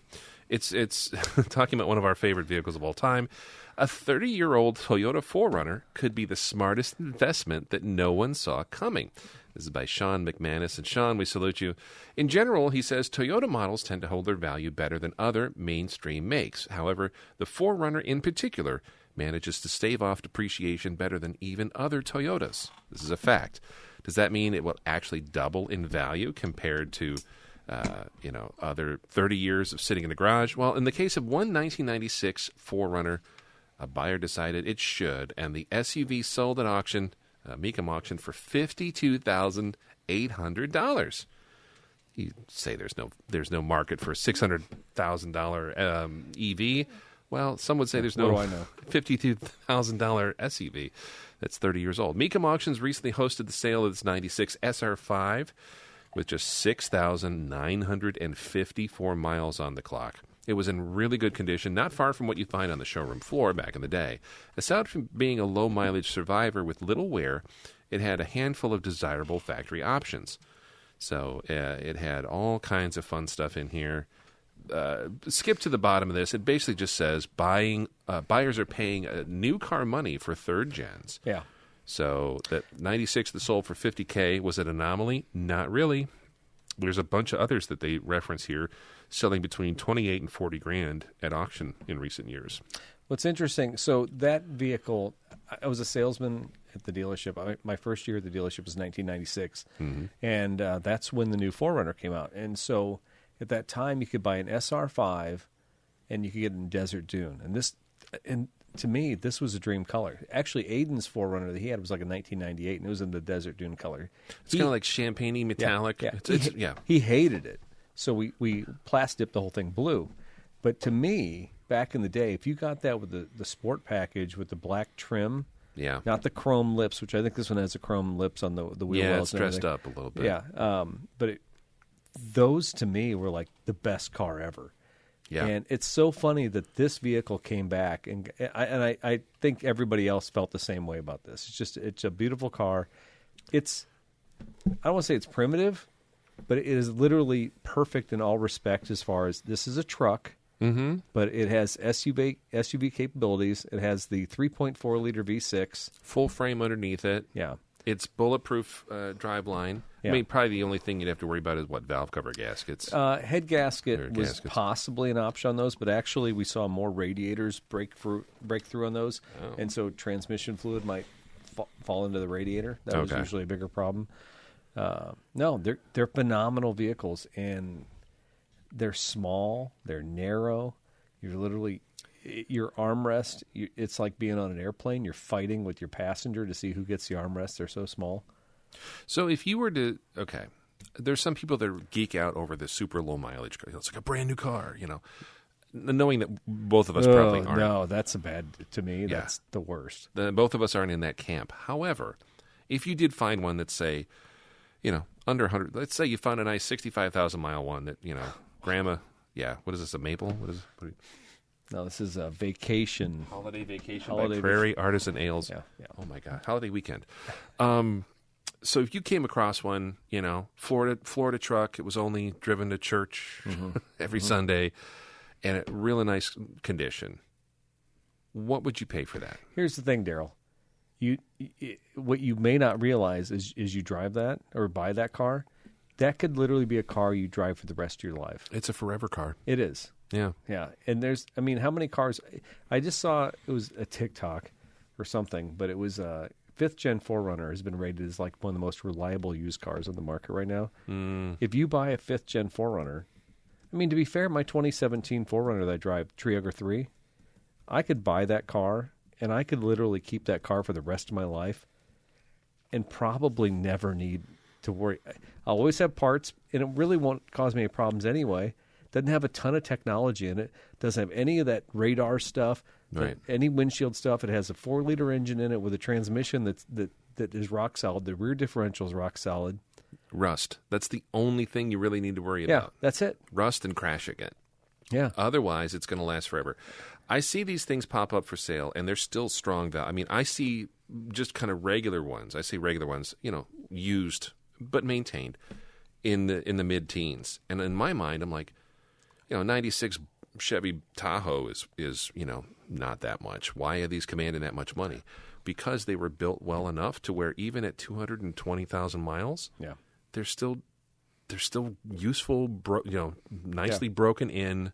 It's talking about one of our favorite vehicles of all time. A 30-year-old Toyota 4Runner could be the smartest investment that no one saw coming. This is by Sean McManus. And Sean, we salute you. In general, he says, Toyota models tend to hold their value better than other mainstream makes. However, the 4Runner in particular manages to stave off depreciation better than even other Toyotas. This is a fact. Does that mean it will actually double in value compared to other 30 years of sitting in the garage? Well, in the case of one 1996 4Runner, a buyer decided it should, and the SUV sold at auction, Mecum auction, for $52,800. You say there's no market for a $600,000 EV. Well, some would say there's no $52,000 SUV that's 30 years old. Mecum Auctions recently hosted the sale of this 96 SR5 with just 6,954 miles on the clock. It was in really good condition, not far from what you'd find on the showroom floor back in the day. Aside from being a low-mileage survivor with little wear, it had a handful of desirable factory options. So it had all kinds of fun stuff in here. Skip to the bottom of this. It basically just says buyers are paying new car money for third gens. Yeah. So that 96 that sold for $50K was an anomaly? Not really. There's a bunch of others that they reference here selling between $28,000 and $40,000 at auction in recent years. What's interesting, so that vehicle, I was a salesman at the dealership. My first year at the dealership was 1996, and that's when the new 4Runner came out. And so at that time, you could buy an SR5, and you could get it in Desert Dune. And to me, this was a dream color. Actually, Aiden's 4Runner that he had was like a 1998, and it was in the Desert Dune color. It's kind of like champagne-y metallic. Yeah. He hated it, so we plasti-dipped the whole thing blue. But to me, back in the day, if you got that with the sport package with the black trim, not the chrome lips, which I think this one has the chrome lips on the wheel wells. Yeah, it's dressed up a little bit. Yeah, but those to me were like the best car ever. Yeah. And it's so funny that this vehicle came back, and I think everybody else felt the same way about this. It's a beautiful car. I don't want to say it's primitive, but it is literally perfect in all respects as far as this is a truck, but it has SUV capabilities. It has the 3.4-liter V6. Full frame underneath it. Yeah. It's bulletproof driveline. Yeah. I mean, probably the only thing you'd have to worry about is valve cover gaskets. Head gasket was possibly an option on those, but actually we saw more radiators break through on those, and so transmission fluid might fall into the radiator. That was usually a bigger problem. No, they're phenomenal vehicles, and they're small, they're narrow. You're literally... Your armrest, it's like being on an airplane. You're fighting with your passenger to see who gets the armrest. They're so small. So if you were to, there's some people that geek out over the super low mileage car. It's like a brand new car, knowing that both of us probably aren't. No, that's to me, that's the worst. Both of us aren't in that camp. However, if you did find one that's, say, under 100, let's say you found a nice 65,000-mile one that, grandma, what is this, a Maple? What is it? No, this is a vacation. Holiday Vacation by Prairie Artisan Ales. Yeah. Oh, my God. Holiday weekend. So if you came across one, Florida truck, it was only driven to church every Sunday, and a really nice condition, what would you pay for that? Here's the thing, Daryl. What you may not realize is you drive that or buy that car, that could literally be a car you drive for the rest of your life. It's a forever car. It is. Yeah. Yeah. And how many cars? I just saw, it was a TikTok or something, but it was a 5th-gen 4Runner has been rated as like one of the most reliable used cars on the market right now. If you buy a 5th-gen 4Runner, to be fair, my 2017 4Runner that I drive, Triugar 3, I could buy that car, and I could literally keep that car for the rest of my life and probably never need to worry. I'll always have parts, and it really won't cause me any problems anyway. Doesn't have a ton of technology in it. Doesn't have any of that radar stuff, any windshield stuff. It has a 4-liter engine in it with a transmission that is rock solid. The rear differential is rock solid. Rust. That's the only thing you really need to worry about. Yeah, that's it. Rust and crashing it. Yeah. Otherwise, it's going to last forever. I see these things pop up for sale, and they're still strong value. I see just kind of regular ones. I see regular ones, used but maintained in the mid-teens. And in my mind, I'm like, 96 Chevy Tahoe is not that much. Why are these commanding that much money? Because they were built well enough to where even at 220,000 miles, they're still useful, nicely broken in,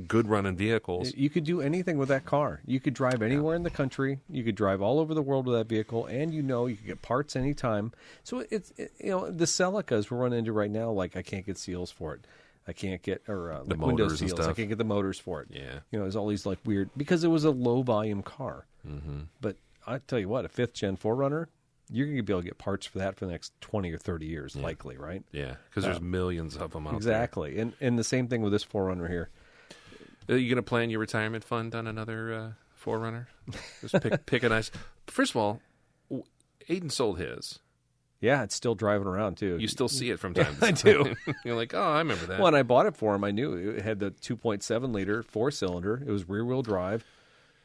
good running vehicles. You could do anything with that car. You could drive anywhere in the country. You could drive all over the world with that vehicle, and you could get parts anytime. So the Celicas we're running into right now, like I can't get seals for it. I can't get the window motors seals. I can't get the motors for it. Yeah, there's all these like weird because it was a low volume car. But I tell you what, a 5th-gen 4Runner, you're going to be able to get parts for that for the next 20 or 30 years, likely, right? Yeah, because there's millions of them out there. Exactly, and the same thing with this 4Runner here. Are you going to plan your retirement fund on another 4Runner? Just pick a nice. First of all, Aiden sold his. Yeah, it's still driving around, too. You still see it from time to time. I do. You're like, I remember that. Well, when I bought it for him, I knew it had the 2.7-liter 4-cylinder. It was rear-wheel drive.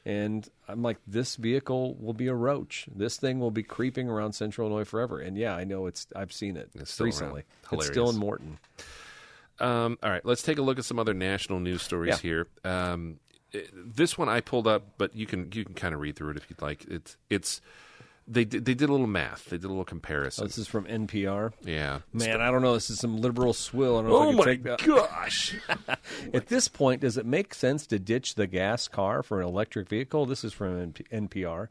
And I'm like, this vehicle will be a roach. This thing will be creeping around Central Illinois forever. And, yeah, I know I've seen it recently. It's still in Morton. All right, let's take a look at some other national news stories here. This one I pulled up, but you can kind of read through it if you'd like. They did a little math. They did a little comparison. Oh, this is from NPR? Yeah. Man, I don't know. This is some liberal swill. I don't know if I can take that. Oh, my gosh. At this point, does it make sense to ditch the gas car for an electric vehicle? This is from NPR.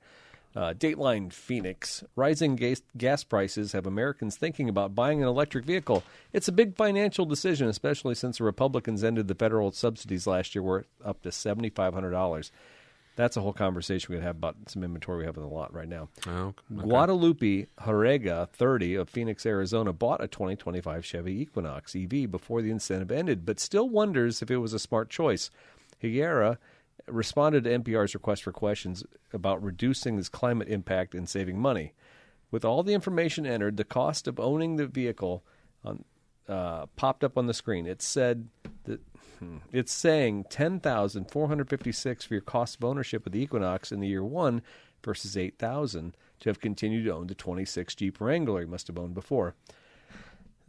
Dateline Phoenix. Rising gas prices have Americans thinking about buying an electric vehicle. It's a big financial decision, especially since the Republicans ended the federal subsidies last year worth up to $7,500. That's a whole conversation we could have about some inventory we have in the lot right now. Oh, okay. Guadalupe Jarega, 30, of Phoenix, Arizona, bought a 2025 Chevy Equinox EV before the incentive ended, but still wonders if it was a smart choice. Higuera responded to NPR's request for questions about reducing its climate impact and saving money. With all the information entered, the cost of owning the vehicle popped up on the screen. It said that it's saying $10,456 for your cost of ownership of the Equinox in the year one versus $8,000 to have continued to own the 26 Jeep Wrangler you must have owned before.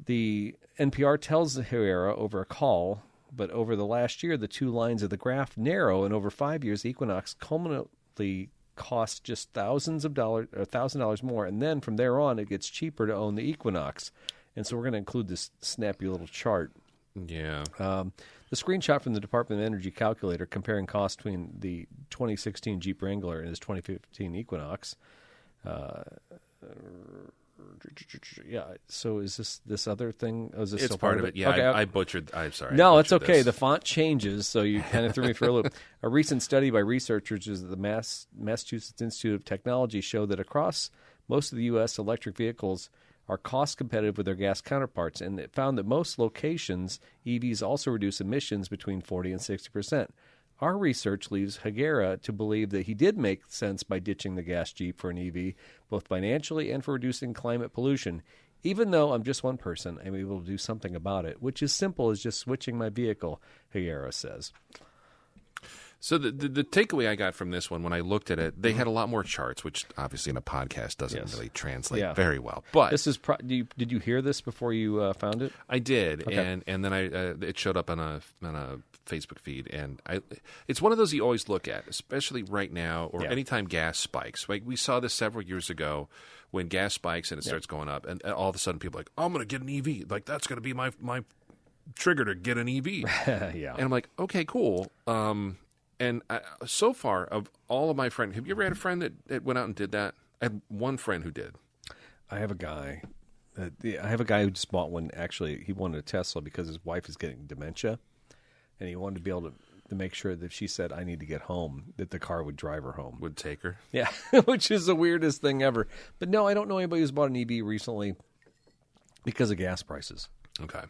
The NPR tells the Herrera over a call, but over the last year, the two lines of the graph narrow, and over 5 years, the Equinox culminantly costs just $1,000 more, and then from there on, it gets cheaper to own the Equinox. And so we're going to include this snappy little chart. Yeah. The screenshot from the Department of Energy calculator comparing costs between the 2016 Jeep Wrangler and his 2015 Equinox. Yeah. So is this other thing? Oh, is this It's still part of it. Yeah, Okay. I butchered. I'm sorry. No, it's okay. This. The font changes, so you kind of threw me for a loop. A recent study by researchers at the Massachusetts Institute of Technology showed that across most of the U.S., electric vehicles are cost competitive with their gas counterparts, and it found that most locations, EVs also reduce emissions between 40 and 60%. Our research leaves Higuera to believe that he did make sense by ditching the gas Jeep for an EV, both financially and for reducing climate pollution. Even though I'm just one person, I'm able to do something about it, which is simple as just switching my vehicle, Higuera says. So the takeaway I got from this one, when I looked at it, they had a lot more charts, which obviously in a podcast doesn't really translate very well. But this is did you hear this before you found it? I did, Okay. and then it showed up on a Facebook feed, and it's one of those you always look at, especially right now or anytime gas spikes. Like we saw this several years ago when gas spikes and it starts going up, and all of a sudden people are like, I'm going to get an EV. Like that's going to be my trigger to get an EV. Yeah. And I'm like, okay, cool. And so far, of all of my friends, have you ever had a friend that went out and did that? I had one friend who did. I have a guy. I have a guy who just bought one. Actually, he wanted a Tesla because his wife is getting dementia, and he wanted to be able to make sure that if she said, I need to get home, that the car would drive her home. Would take her. Yeah, which is the weirdest thing ever. But no, I don't know anybody who's bought an EV recently because of gas prices. Okay.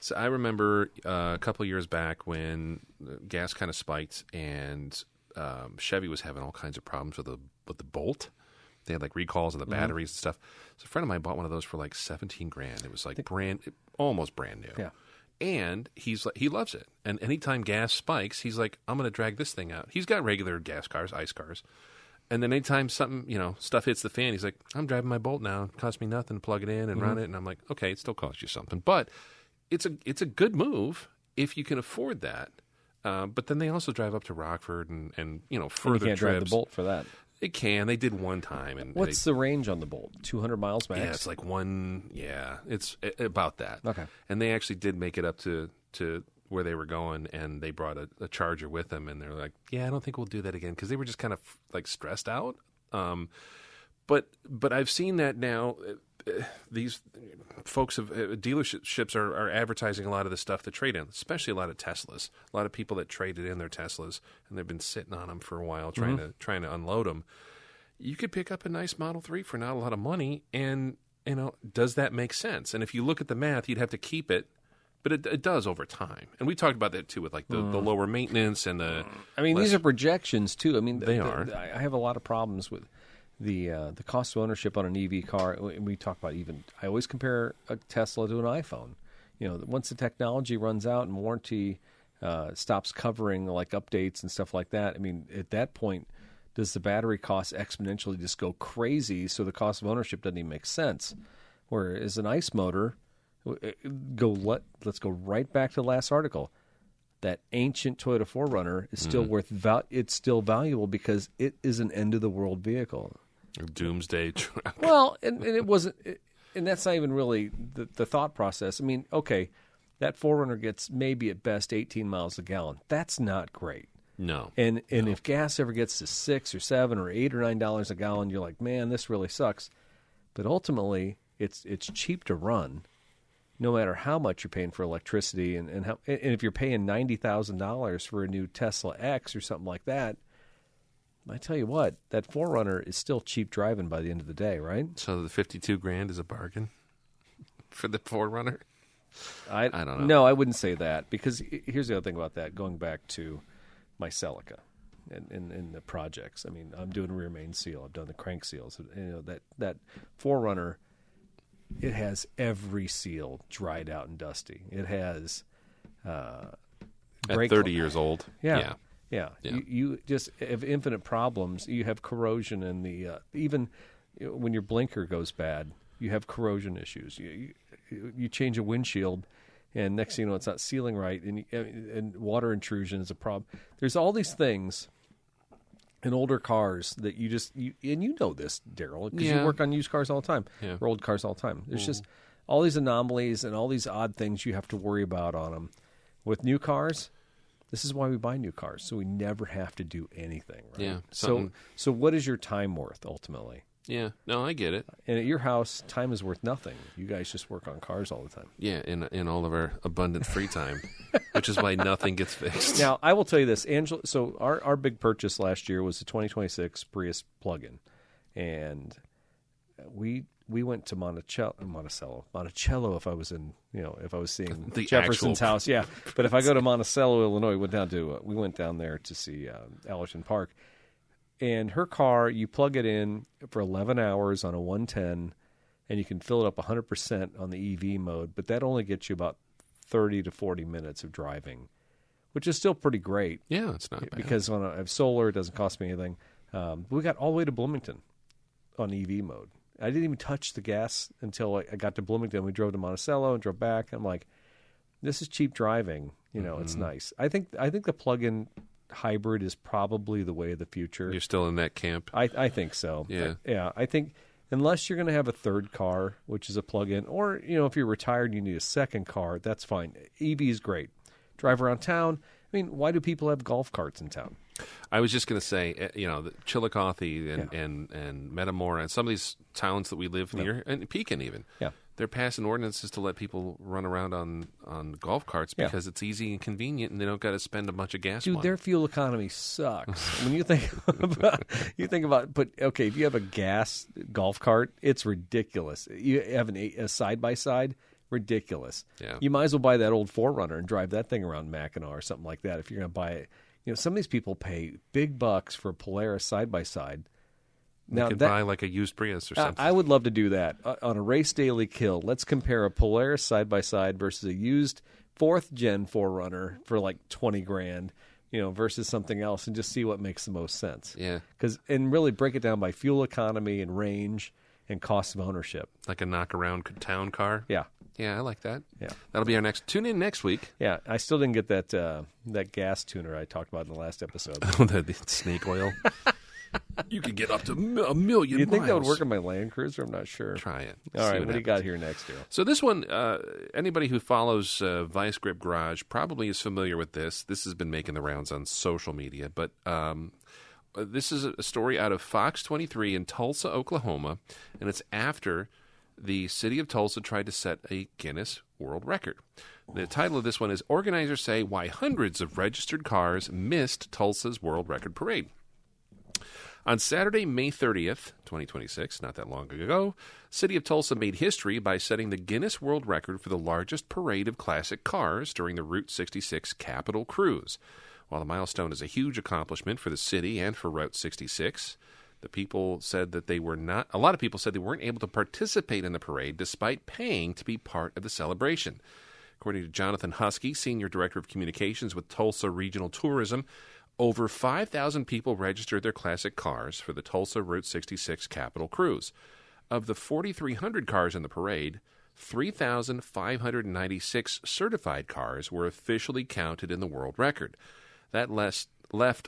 So I remember a couple of years back when gas kind of spiked and Chevy was having all kinds of problems with the Bolt. They had like recalls on the batteries and stuff. So a friend of mine bought one of those for like $17,000. It was like almost brand new. Yeah. And he loves it. And anytime gas spikes, he's like, I'm going to drag this thing out. He's got regular gas cars, ICE cars. And then anytime stuff hits the fan, he's like, I'm driving my Bolt now. It costs me nothing to plug it in and run it. And I'm like, okay, it still costs you something. But it's a good move if you can afford that. But then they also drive up to Rockford and further you can't trips. drive the Bolt for that. It can. They did one time. And what's the range on the Bolt? 200 miles max? Yeah, it's like it's about that. Okay. And they actually did make it up to where they were going, and they brought a charger with them, and they're like, yeah, I don't think we'll do that again, because they were just kind of like stressed out. But I've seen that now. These folks of dealerships are advertising a lot of the stuff to trade in, especially a lot of Teslas. A lot of people that traded in their Teslas, and they've been sitting on them for a while trying to unload them. You could pick up a nice Model 3 for not a lot of money, and does that make sense? And if you look at the math, you'd have to keep it, but it does over time. And we talked about that too with like the lower maintenance and the. I mean, these are projections too. I mean, they are. I have a lot of problems with the cost of ownership on an EV car. We talk about I always compare a Tesla to an iPhone. Once the technology runs out and warranty stops covering like updates and stuff like that, I mean, at that point, does the battery cost exponentially just go crazy? So the cost of ownership doesn't even make sense. Whereas an ICE motor, let's go right back to the last article. That ancient Toyota 4Runner is still it's still valuable because it is an end of the world vehicle. A doomsday truck. Well, and it wasn't, and that's not even really the thought process. I mean, okay, that 4Runner gets maybe at best 18 miles a gallon. That's not great. No. And if gas ever gets to $6 or $7 or $8 or $9 a gallon, you're like, man, this really sucks. But ultimately, it's cheap to run, no matter how much you're paying for electricity, and if you're paying $90,000 for a new Tesla X or something like that, I tell you what, that 4Runner is still cheap driving by the end of the day, right? So the $52,000 is a bargain for the 4Runner? I don't know. No, I wouldn't say that, because here's the other thing about that. Going back to my Celica and the projects. I mean, I'm doing rear main seal. I've done the crank seals. That 4Runner, it has every seal dried out and dusty. It has at 30 years old. Yeah. You just have infinite problems. You have corrosion in the even when your blinker goes bad, you have corrosion issues. You change a windshield, and next thing you know, it's not sealing right, and water intrusion is a problem. There's all these things in older cars that you know this, Daryl, because you work on used cars all the time, or old cars all the time. There's just all these anomalies and all these odd things you have to worry about on them. With new cars, this is why we buy new cars, so we never have to do anything. Right? Yeah. So what is your time worth ultimately? Yeah. No, I get it. And at your house, time is worth nothing. You guys just work on cars all the time. Yeah, in all of our abundant free time, which is why nothing gets fixed. Now, I will tell you this, Angela. So our big purchase last year was the 2026 Prius plug-in, and we went to Monticello. If I was seeing the Jefferson's actual... house, yeah. But if I go to Monticello, Illinois, we went down there to see Allerton Park. And her car, you plug it in for 11 hours on a 110, and you can fill it up 100% on the EV mode, but that only gets you about 30 to 40 minutes of driving, which is still pretty great. Yeah, it's not bad. Because I have solar, it doesn't cost me anything. We got all the way to Bloomington on EV mode. I didn't even touch the gas until I got to Bloomington. We drove to Monticello and drove back. I'm like, this is cheap driving. It's nice. I think the plug-in hybrid is probably the way of the future. You're still in that camp? I think so. Yeah. I think unless you're going to have a third car, which is a plug-in, or if you're retired and you need a second car, that's fine. EV is great. Drive around town. I mean, why do people have golf carts in town? I was just going to say, the Chillicothe and Metamora and some of these towns that we live near, and Pekin even. Yeah. They're passing ordinances to let people run around on golf carts because it's easy and convenient, and they don't got to spend a bunch of gas money. Their fuel economy sucks. When you think about, but okay, if you have a gas golf cart, it's ridiculous. You have a side-by-side, ridiculous. Yeah. You might as well buy that old 4Runner and drive that thing around Mackinac or something like that if you're going to buy it. Some of these people pay big bucks for a Polaris side-by-side. Now, you could buy like a used Prius or something. I would love to do that on a race daily kill. Let's compare a Polaris side-by-side versus a used 4th-gen 4Runner for like $20,000, versus something else, and just see what makes the most sense. Yeah. And really break it down by fuel economy and range and cost of ownership. Like a knock-around town car? Yeah. Yeah, I like that. Yeah. That'll be our next. Tune in next week. Yeah, I still didn't get that gas tuner I talked about in the last episode. The snake oil. You could get up to a million You think miles. that would work on my Land Cruiser? I'm not sure. Try it. All right, what do you got here next, Daryl? So this one, anybody who follows Vice Grip Garage probably is familiar with this. This has been making the rounds on social media. But this is a story out of Fox 23 in Tulsa, Oklahoma, and it's after the city of Tulsa tried to set a Guinness World Record. The title of this one is Organizers Say Why Hundreds of Registered Cars Missed Tulsa's World Record Parade. On Saturday, May 30th, 2026, not that long ago, City of Tulsa made history by setting the Guinness World Record for the largest parade of classic cars during the Route 66 Capitol Cruise. While the milestone is a huge accomplishment for the city and for Route 66, a lot of people said they weren't able to participate in the parade despite paying to be part of the celebration. According to Jonathan Husky, Senior Director of Communications with Tulsa Regional Tourism, over 5,000 people registered their classic cars for the Tulsa Route 66 Capitol Cruise. Of the 4,300 cars in the parade, 3,596 certified cars were officially counted in the world record. That left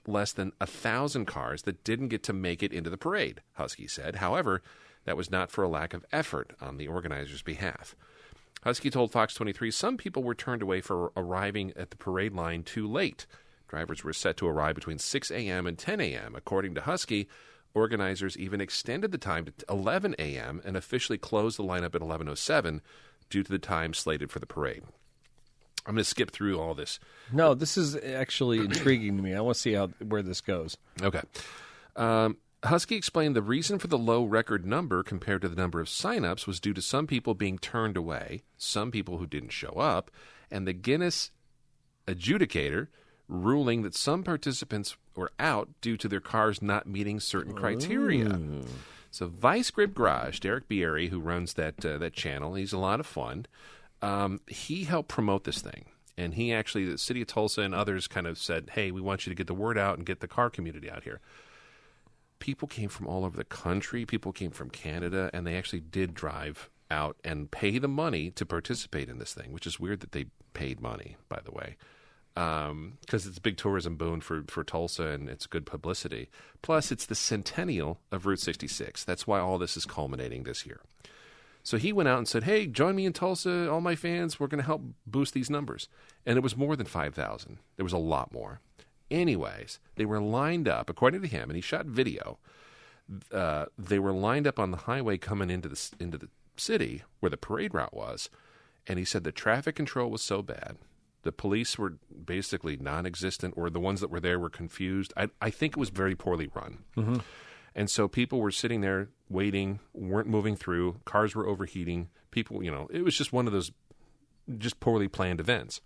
less than 1,000 cars that didn't get to make it into the parade, Husky said. However, that was not for a lack of effort on the organizers' behalf. Husky told Fox 23 some people were turned away for arriving at the parade line too late Drivers were set to arrive between 6 a.m. and 10 a.m. According to Husky, organizers even extended the time to 11 a.m. and officially closed the lineup at 11:07 due to the time slated for the parade. I'm going to skip through all this. No, this is actually intriguing to me. I want to see where this goes. Okay. Husky explained the reason for the low record number compared to the number of signups was due to some people being turned away, some people who didn't show up, and the Guinness adjudicator ruling that some participants were out due to their cars not meeting certain criteria. So Vice Grip Garage, Derek Bieri, who runs that channel, he's a lot of fun. He helped promote this thing. And he actually, the city of Tulsa and others kind of said, hey, we want you to get the word out and get the car community out here. People came from all over the country. People came from Canada, and they actually did drive out and pay the money to participate in this thing, which is weird that they paid money, by the way, because it's a big tourism boon for Tulsa, and it's good publicity. Plus, it's the centennial of Route 66. That's why all this is culminating this year. So he went out and said, hey, join me in Tulsa, all my fans. We're going to help boost these numbers. And it was more than 5,000. There was a lot more. Anyways, they were lined up, according to him, and he shot video. They were lined up on the highway coming into the city where the parade route was, and he said the traffic control was so bad. The police were basically non-existent, or the ones that were there were confused. I think it was very poorly run. Mm-hmm. And so people were sitting there waiting, weren't moving through, cars were overheating. People, it was just one of those just poorly planned events.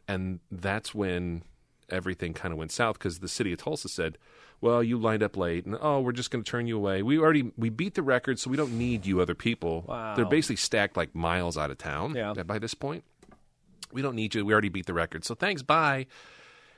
And that's when everything kind of went south, because the city of Tulsa said, well, you lined up late, and we're just going to turn you away. We beat the record, so we don't need you other people. Wow. They're basically stacked like miles out of town yeah. by this point. We don't need you. We already beat the record, so thanks, bye.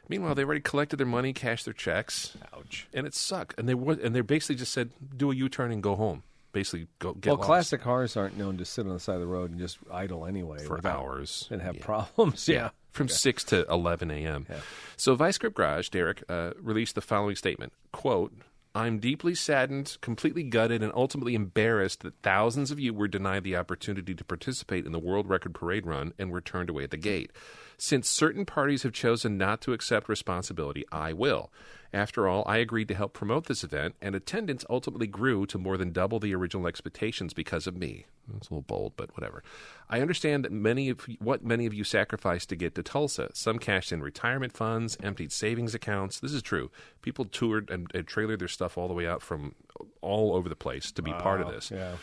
Meanwhile, they already collected their money, cashed their checks. Ouch. And it sucked. And they basically just said, do a U-turn and go home. Basically, go get lost. Classic cars aren't known to sit on the side of the road and just idle anyway. For hours. And have problems. Yeah. From 6 to 11 a.m. Yeah. So Vice Grip Garage, Derek, released the following statement, quote, I'm deeply saddened, completely gutted, and ultimately embarrassed that thousands of you were denied the opportunity to participate in the World Record Parade Run and were turned away at the gate. Since certain parties have chosen not to accept responsibility, I will. After all, I agreed to help promote this event, and attendance ultimately grew to more than double the original expectations because of me. It's a little bold, but whatever. I understand that many of you sacrificed to get to Tulsa. Some cashed in retirement funds, emptied savings accounts. This is true. People toured and trailered their stuff all the way out from all over the place to be part of this. Yeah.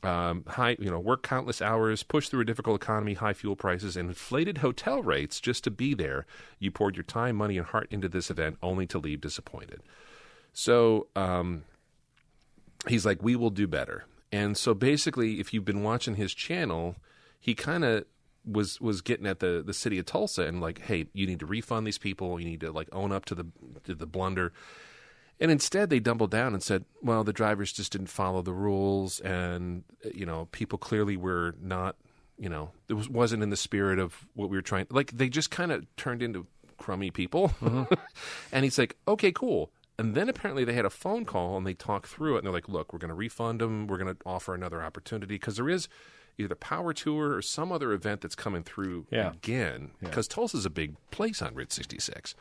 Work countless hours, pushed through a difficult economy, high fuel prices, and inflated hotel rates just to be there. You poured your time, money, and heart into this event only to leave disappointed. So he's like, we will do better. And so basically, if you've been watching his channel, he kind of was getting at the city of Tulsa and like, hey, you need to refund these people. You need to like own up to the blunder. And instead, they doubled down and said, well, the drivers just didn't follow the rules, and, people clearly were not, it wasn't in the spirit of what we were trying. Like, they just kind of turned into crummy people. Mm-hmm. And he's like, okay, cool. And then apparently they had a phone call, and they talked through it, and they're like, look, we're going to refund them. We're going to offer another opportunity, because there is either the Power Tour or some other event that's coming through again, because Tulsa's a big place on Route 66.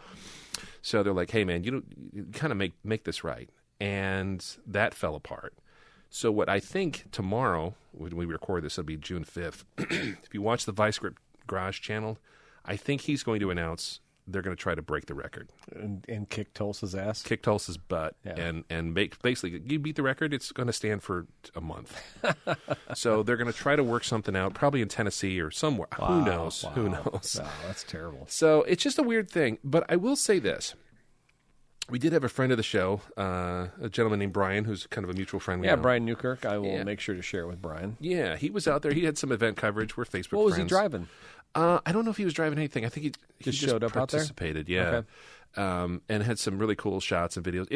So they're like, hey, man, you kind of make this right. And that fell apart. So what I think tomorrow, when we record this, it'll be June 5th. If you watch the Vice Grip Garage channel, I think he's going to announce they're going to try to break the record. And kick Tulsa's ass? Kick Tulsa's butt. Yeah. And basically, you beat the record, it's going to stand for a month. So they're going to try to work something out, probably in Tennessee or somewhere. Wow, Who knows? Wow. Who knows? Wow, that's terrible. So it's just a weird thing. But I will say this. We did have a friend of the show, a gentleman named Brian, who's kind of a mutual friend. Yeah, Brian Newkirk. I will make sure to share it with Brian. Yeah, he was out there. He had some event coverage. We're Facebook friends. What was he driving? I don't know if he was driving anything. I think he just showed up participated, out there? Yeah. Okay. And had some really cool shots and videos.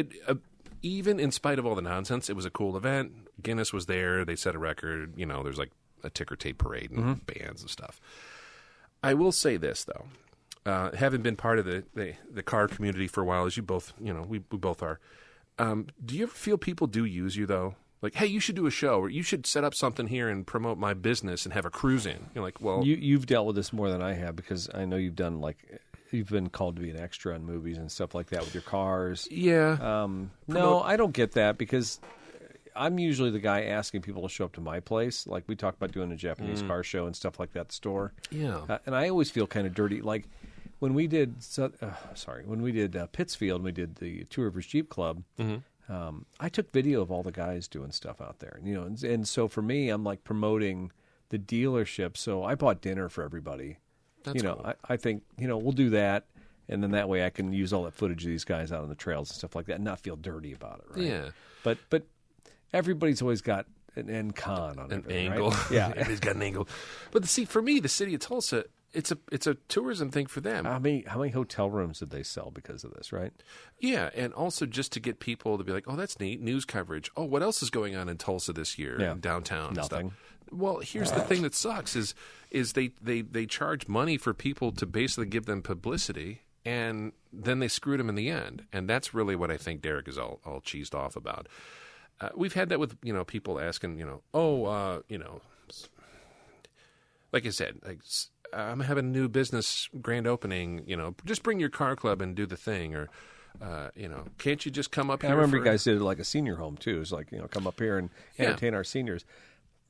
Even in spite of all the nonsense, it was a cool event. Guinness was there. They set a record. There's like a ticker tape parade and bands and stuff. I will say this, though. Having been part of the car community for a while, as you both, we both are, do you ever feel people do use you, though? Like, hey, you should do a show, or you should set up something here and promote my business and have a cruise in. You're like, well... You've dealt with this more than I have, because I know you've done, like, you've been called to be an extra in movies and stuff like that with your cars. Yeah. No, I don't get that because I'm usually the guy asking people to show up to my place. Like we talked about doing a Japanese car show and stuff like that at the store. Yeah. And I always feel kind of dirty. Like when we did, Pittsfield, and we did the Two Rivers Jeep Club. I took video of all the guys doing stuff out there. And so for me, I'm like promoting the dealership. So I bought dinner for everybody. That's cool. I think we'll do that. And then that way I can use all that footage of these guys out on the trails and stuff like that and not feel dirty about it, right? Yeah. But everybody's always got an end con on an it, angle. Right? Yeah. Everybody's got an angle. But for me, the city of Tulsa, it's a tourism thing for them. How many hotel rooms did they sell because of this, right? Yeah, and also just to get people to be like, oh, that's neat, news coverage. Oh, what else is going on in Tulsa this year in downtown? Nothing. And stuff. Well, here's the thing that sucks is they charge money for people to basically give them publicity, and then they screwed them in the end. And that's really what I think Derek is all cheesed off about. We've had that with people asking, like I said, like I'm having a new business grand opening. Just bring your car club and do the thing, or can't you just come up here? I remember you guys did like a senior home too. It's like come up here and entertain our seniors.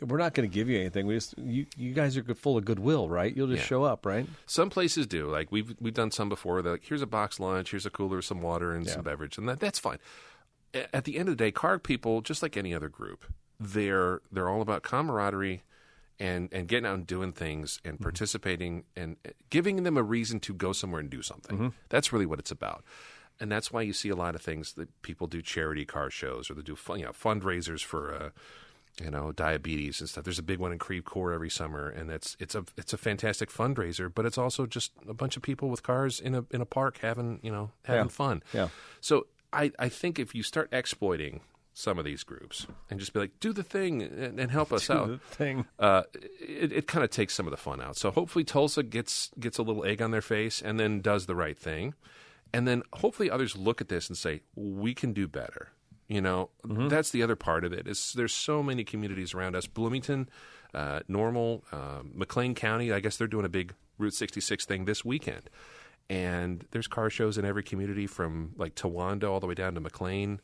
We're not going to give you anything. We just you guys are full of goodwill, right? You'll just show up, right? Some places do. Like we've done some before. They're like, here's a box lunch, here's a cooler, some water, and some beverage, and that's fine. At the end of the day, car people, just like any other group, they're all about camaraderie and getting out and doing things and participating and giving them a reason to go somewhere and do something. That's really what it's about. And that's why you see a lot of things that people do charity car shows, or they do fundraisers for diabetes and stuff. There's a big one in Creve Coeur every summer, and it's a fantastic fundraiser. But it's also just a bunch of people with cars in a park having fun. Yeah. So I think if you start exploiting some of these groups and just be like, do the thing and help us out, the thing. It kind of takes some of the fun out. So hopefully Tulsa gets a little egg on their face and then does the right thing, and then hopefully others look at this and say, we can do better. That's the other part of it. Is there's so many communities around us. Bloomington, Normal, McLean County. I guess they're doing a big Route 66 thing this weekend, and there's car shows in every community from like Towanda all the way down to McLean.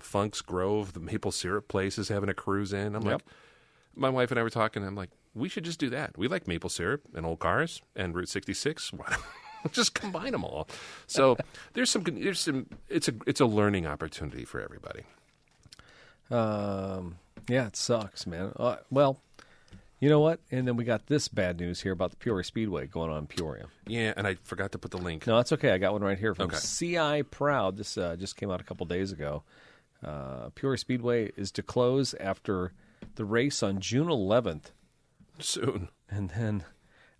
Funk's Grove, the maple syrup place is having a cruise in. I'm like, my wife and I were talking. I'm like, we should just do that. We like maple syrup and old cars and Route 66. Why don't we just combine them all? So there's some. It's a learning opportunity for everybody. Yeah, it sucks, man. Well, you know what? And then we got this bad news here about the Peoria Speedway going on in Peoria. Yeah, and I forgot to put the link. No, that's okay. I got one right here from CI Proud. This just came out a couple days ago. Peoria Speedway is to close after the race on June 11th. Soon. And then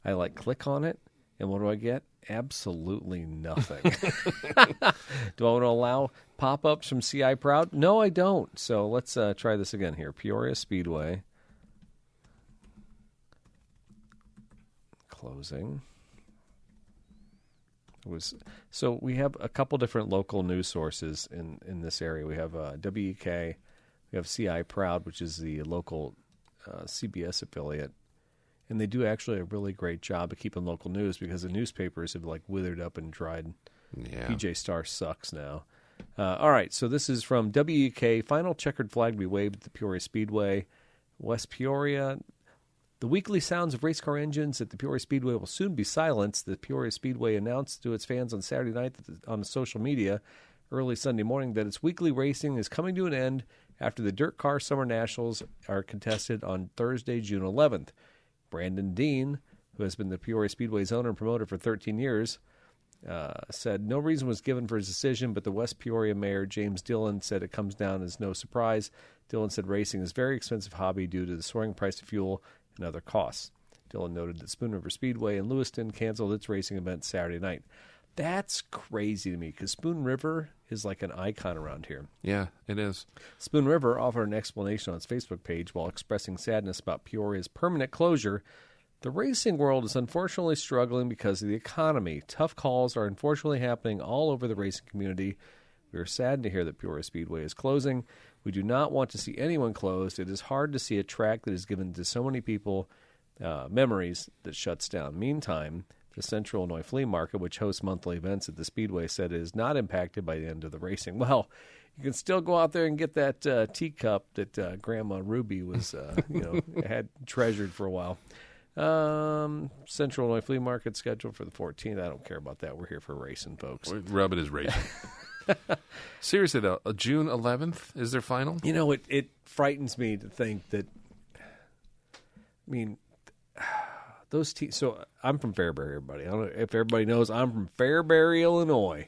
I click on it, and what do I get? Absolutely nothing. Do I want to allow pop-ups from CI Proud? No, I don't. So let's try this again here. Peoria Speedway. Closing. So we have a couple different local news sources in this area. We have WEK, we have CI Proud, which is the local CBS affiliate, and they do actually a really great job of keeping local news because the newspapers have withered up and dried. Yeah. PJ Star sucks now. All right, so this is from WEK. Final checkered flag to be waved at the Peoria Speedway, West Peoria. The weekly sounds of race car engines at the Peoria Speedway will soon be silenced. The Peoria Speedway announced to its fans on Saturday night on social media early Sunday morning that its weekly racing is coming to an end after the Dirt Car Summer Nationals are contested on Thursday, June 11th. Brandon Dean, who has been the Peoria Speedway's owner and promoter for 13 years, said no reason was given for his decision, but the West Peoria mayor, James Dillon, said it comes down as no surprise. Dillon said racing is a very expensive hobby due to the soaring price of fuel and other costs. Dillon noted that Spoon River Speedway in Lewiston canceled its racing event Saturday night. That's crazy to me because Spoon River is like an icon around here. Yeah, it is. Spoon River offered an explanation on its Facebook page while expressing sadness about Peoria's permanent closure. The racing world is unfortunately struggling because of the economy. Tough calls are unfortunately happening all over the racing community. We are saddened to hear that Peoria Speedway is closing. We do not want to see anyone closed. It is hard to see a track that has given to so many people memories that shuts down. Meantime, The Central Illinois Flea Market, which hosts monthly events at the Speedway, said it is not impacted by the end of the racing. Well, you can still go out there and get that teacup that Grandma Ruby was, had treasured for a while. Central Illinois Flea Market scheduled for the 14th. I don't care about that. We're here for racing, folks. Rubbing is racing. Seriously, though, June 11th is their final? You know, it frightens me to think that, those so I'm from Fairbury, everybody. I don't know if everybody knows I'm from Fairbury, Illinois.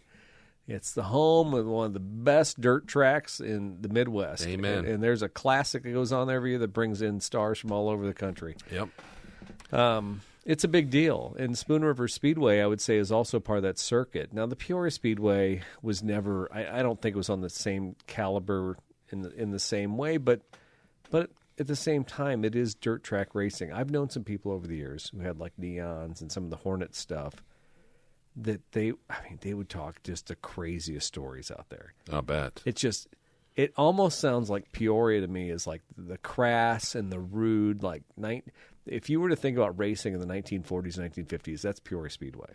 It's the home of one of the best dirt tracks in the Midwest. Amen. And there's a classic that goes on every year that brings in stars from all over the country. Yep. It's a big deal. And Spoon River Speedway, I would say, is also part of that circuit. Now, the Peoria Speedway was never, I don't think it was on the same caliber in the same way, but at the same time, it is dirt track racing. I've known some people over the years who had like Neons and some of the Hornet stuff that they would talk just the craziest stories out there. I'll bet. It almost sounds like Peoria to me is like the crass and the rude, like if you were to think about racing in the 1940s, 1950s, that's Peoria Speedway,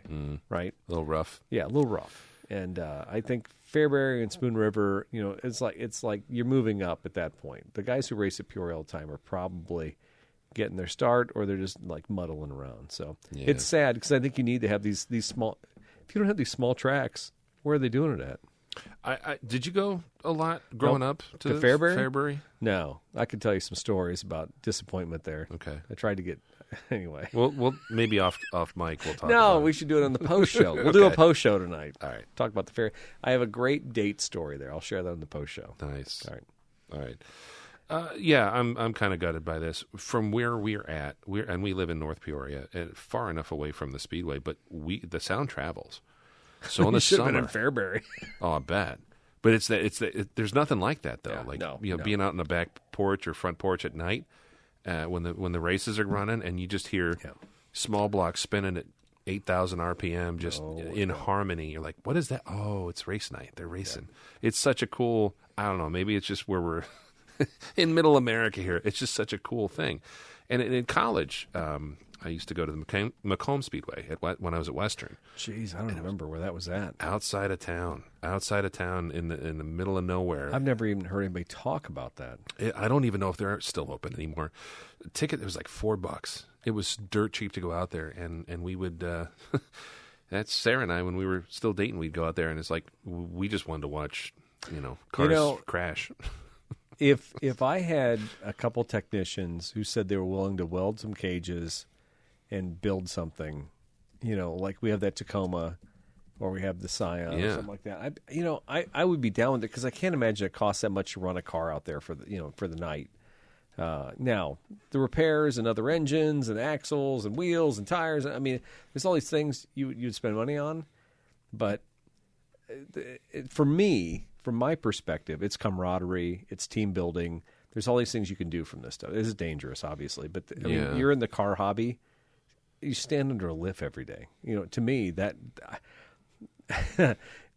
right? A little rough. Yeah, a little rough. And I think Fairbury and Spoon River, it's like you're moving up at that point. The guys who race at Peoria all the time are probably getting their start, or they're just like muddling around. So It's sad because I think you need to have these small. If you don't have these small tracks, where are they doing it at? Did you go a lot growing up to Fairbury? Fairbury? No, I could tell you some stories about disappointment there. Okay, I tried to get anyway. We'll maybe off mic we'll talk. No, about we should do it on the post show. We'll do a post show tonight. All right, talk about the fair. I have a great date story there. I'll share that on the post show. Nice. All right. Yeah, I'm kind of gutted by this. From where we're at, we live in North Peoria, and far enough away from the Speedway, but the sound travels. So in the should summer, have been in Fairbury. Oh, I bet. But there's nothing like that though. Yeah, being out on the back porch or front porch at night when the races are running, and you just hear small blocks spinning at 8,000 RPM, just in harmony. You're like, what is that? Oh, it's race night. They're racing. Yeah. It's such a cool. I don't know. Maybe it's just where we're in Middle America here. It's just such a cool thing. And in college, I used to go to the Macomb Speedway when I was at Western. Jeez, I don't remember where that was at. Outside of town in the middle of nowhere. I've never even heard anybody talk about that. I don't even know if they're still open anymore. The ticket, it was like $4. It was dirt cheap to go out there, and we would. That's Sarah and I when we were still dating. We'd go out there, and it's like we just wanted to watch, cars crash. If I had a couple technicians who said they were willing to weld some cages and build something, like we have that Tacoma or we have the Scion or something like that. I would be down with it because I can't imagine it costs that much to run a car out there for the night. Now the repairs and other engines and axles and wheels and tires. I mean, there's all these things you'd spend money on, but for me, from my perspective, it's camaraderie, it's team building. There's all these things you can do from this stuff. It is dangerous, obviously, but I mean, you're in the car hobby. You stand under a lift every day. To me, that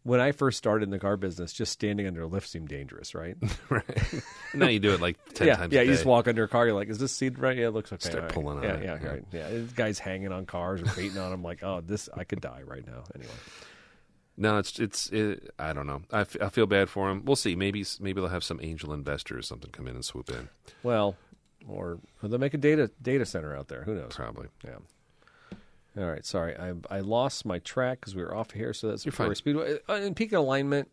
when I first started in the car business, just standing under a lift seemed dangerous, right? Right. Now you do it like 10 times a day. Yeah, you just walk under a car. You're like, is this seat right? Yeah, it looks okay. Start pulling on it. Yeah, right. Yeah, this guy's hanging on cars or beating on them. Like, oh, I could die right now. Anyway. No, it's I don't know. I feel bad for them. We'll see. Maybe they'll have some angel investor or something come in and swoop in. Well, or they'll make a data center out there. Who knows? Probably. Yeah. All right. Sorry, I lost my track because we were off here. So that's Peoria Speedway in peak alignment.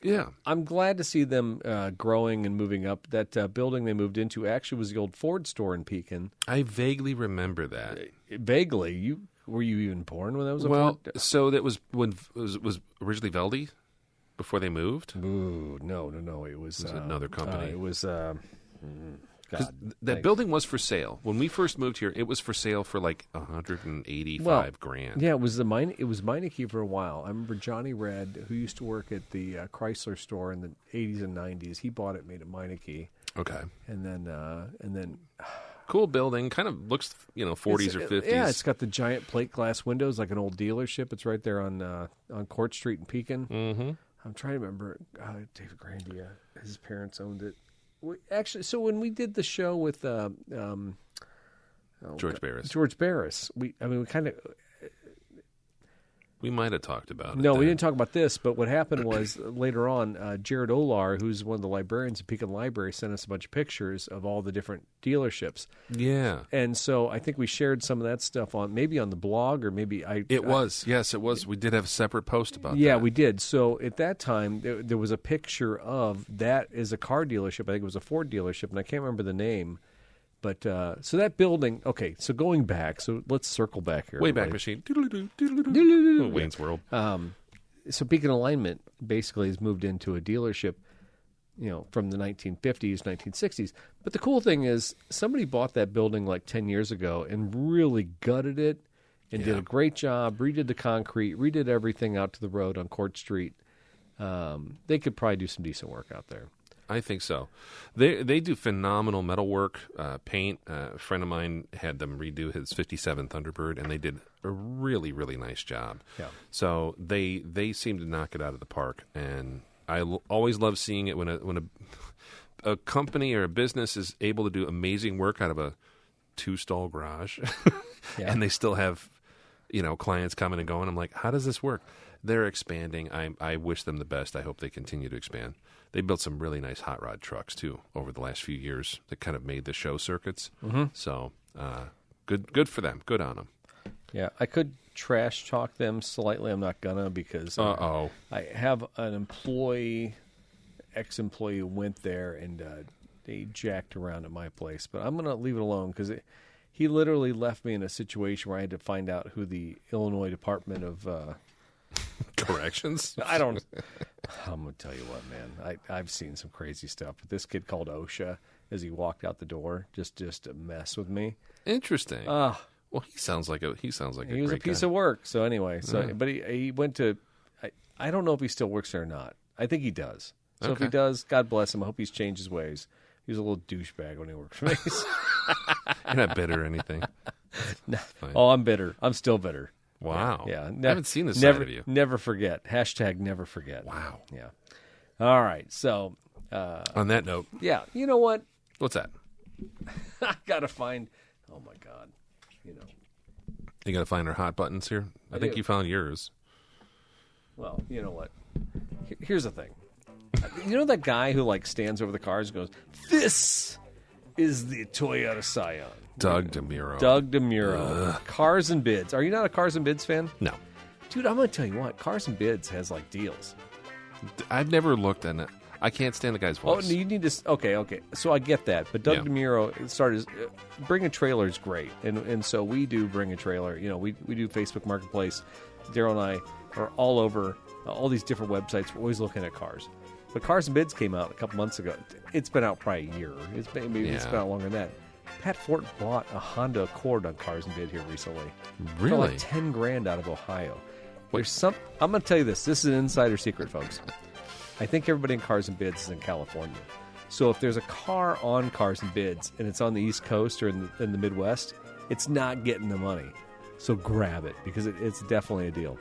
Yeah, I'm glad to see them growing and moving up. That building they moved into actually was the old Ford store in Pekin. I vaguely remember that. Vaguely, were you even born when that was? Well, so that was when it was originally Veldy before they moved. Ooh, no. It was another company. It was. That building was for sale when we first moved here. It was for sale for like $185,000. Yeah, it was It was Meineke for a while. I remember Johnny Red, who used to work at the Chrysler store in the 80s and 90s. He bought it, made it Meineke. Okay, and then. Cool building, kind of looks 40s or 50s. Yeah, it's got the giant plate glass windows like an old dealership. It's right there on Court Street in Pekin. Mm-hmm. I'm trying to remember. David Grandia, his parents owned it. Actually, so when we did the show with George Barris, we kind of We might have talked about it. No, we then. didn't talk about this, but what happened was later on, Jared Olar, who's one of the librarians at Pekin Library, sent us a bunch of pictures of all the different dealerships. Yeah. And so I think we shared some of that stuff maybe on the blog, or maybe Yes, it was. We did have a separate post about that. Yeah, we did. So at that time, there was a picture of that is a car dealership. I think it was a Ford dealership, and I can't remember the name. But so that building, okay, so going back, so let's circle back here. Wayback Machine. Wayne's World. So Beacon Alignment basically has moved into a dealership, from the 1950s, 1960s. But the cool thing is somebody bought that building like 10 years ago and really gutted it and did a great job, redid the concrete, redid everything out to the road on Court Street. They could probably do some decent work out there. I think so. They do phenomenal metalwork, paint. A friend of mine had them redo his 57 Thunderbird, and they did a really, really nice job. Yeah. So they seem to knock it out of the park, and I always love seeing it when a company or a business is able to do amazing work out of a 2-stall garage, and they still have clients coming and going. I'm like, how does this work? They're expanding. I wish them the best. I hope they continue to expand. They built some really nice hot rod trucks, too, over the last few years that kind of made the show circuits. Mm-hmm. So good for them. Good on them. Yeah, I could trash talk them slightly. I'm not going to because I have an ex-employee who went there, and they jacked around at my place. But I'm going to leave it alone because he literally left me in a situation where I had to find out who the Illinois Department of Corrections? I'm going to tell you what, man. I've seen some crazy stuff. But this kid called OSHA as he walked out the door just to mess with me. Interesting. Well, he sounds like a he was great a piece guy. of work. So anyway, but he went to. I don't know if he still works there or not. I think he does. So if he does, God bless him. I hope he's changed his ways. He was a little douchebag when he worked for me. You're not bitter or anything. No. Oh, I'm bitter. I'm still bitter. Wow. Yeah. I haven't seen this side of you. Never forget. # never forget. Wow. Yeah. All right. So. On that note. Yeah. You know what? What's that? I got to find. Oh, my God. You got to find our hot buttons here? I think you found yours. Well, you know what? Here's the thing. You know that guy who stands over the cars and goes, "This is the Toyota Scion." Doug DeMuro. Ugh. Cars and Bids. Are you not a Cars and Bids fan? No. Dude, I'm going to tell you what. Cars and Bids has deals. I've never looked at it. I can't stand the guy's voice. Oh, you need to. Okay. So I get that, but Doug DeMuro started. Bring a Trailer is great, and so we do Bring a Trailer. We do Facebook Marketplace. Daryl and I are all over all these different websites. We're always looking at cars. But Cars and Bids came out a couple months ago. It's been out probably a year. It's been out longer than that. Pat Fort bought a Honda Accord on Cars and Bid here recently. Really? For $10,000 out of Ohio. I'm going to tell you this. This is an insider secret, folks. I think everybody in Cars and Bids is in California. So if there's a car on Cars and Bids and it's on the East Coast or in the Midwest, it's not getting the money. So grab it because it's definitely a deal.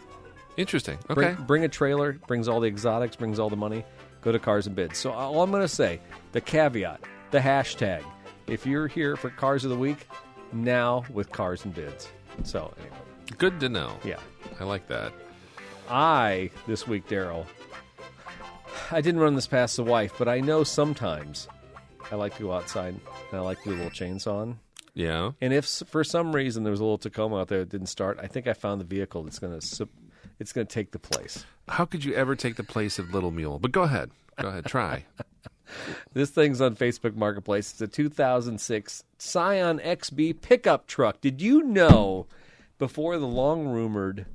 Interesting. Okay. Bring a Trailer, brings all the exotics, brings all the money. Go to Cars and Bids. So all I'm going to say, the caveat, the hashtag, if you're here for Cars of the Week, now with Cars and Bids. So anyway. Good to know. Yeah. I like that. This week, Daryl, I didn't run this past the wife, but I know sometimes I like to go outside and I like to do a little chainsawing. Yeah. And if for some reason there was a little Tacoma out there that didn't start, I think I found the vehicle that's going to take the place. How could you ever take the place of Little Mule? But go ahead. Try. This thing's on Facebook Marketplace. It's a 2006 Scion XB pickup truck. Did you know, before the long-rumored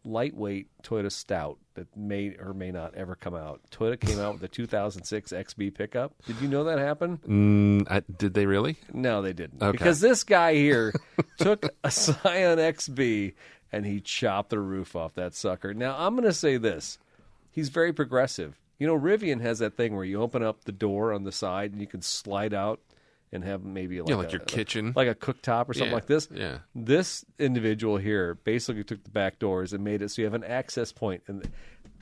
lightweight Toyota Stout that may or may not ever come out, Toyota came out with the 2006 XB pickup? Did you know that happened? Did they really? No, they didn't. Okay. Because this guy here took a Scion XB and he chopped the roof off that sucker. Now, I'm going to say this. He's very progressive. Rivian has that thing where you open up the door on the side and you can slide out and have maybe like your kitchen. Like a cooktop or something like this. Yeah. This individual here basically took the back doors and made it so you have an access point. And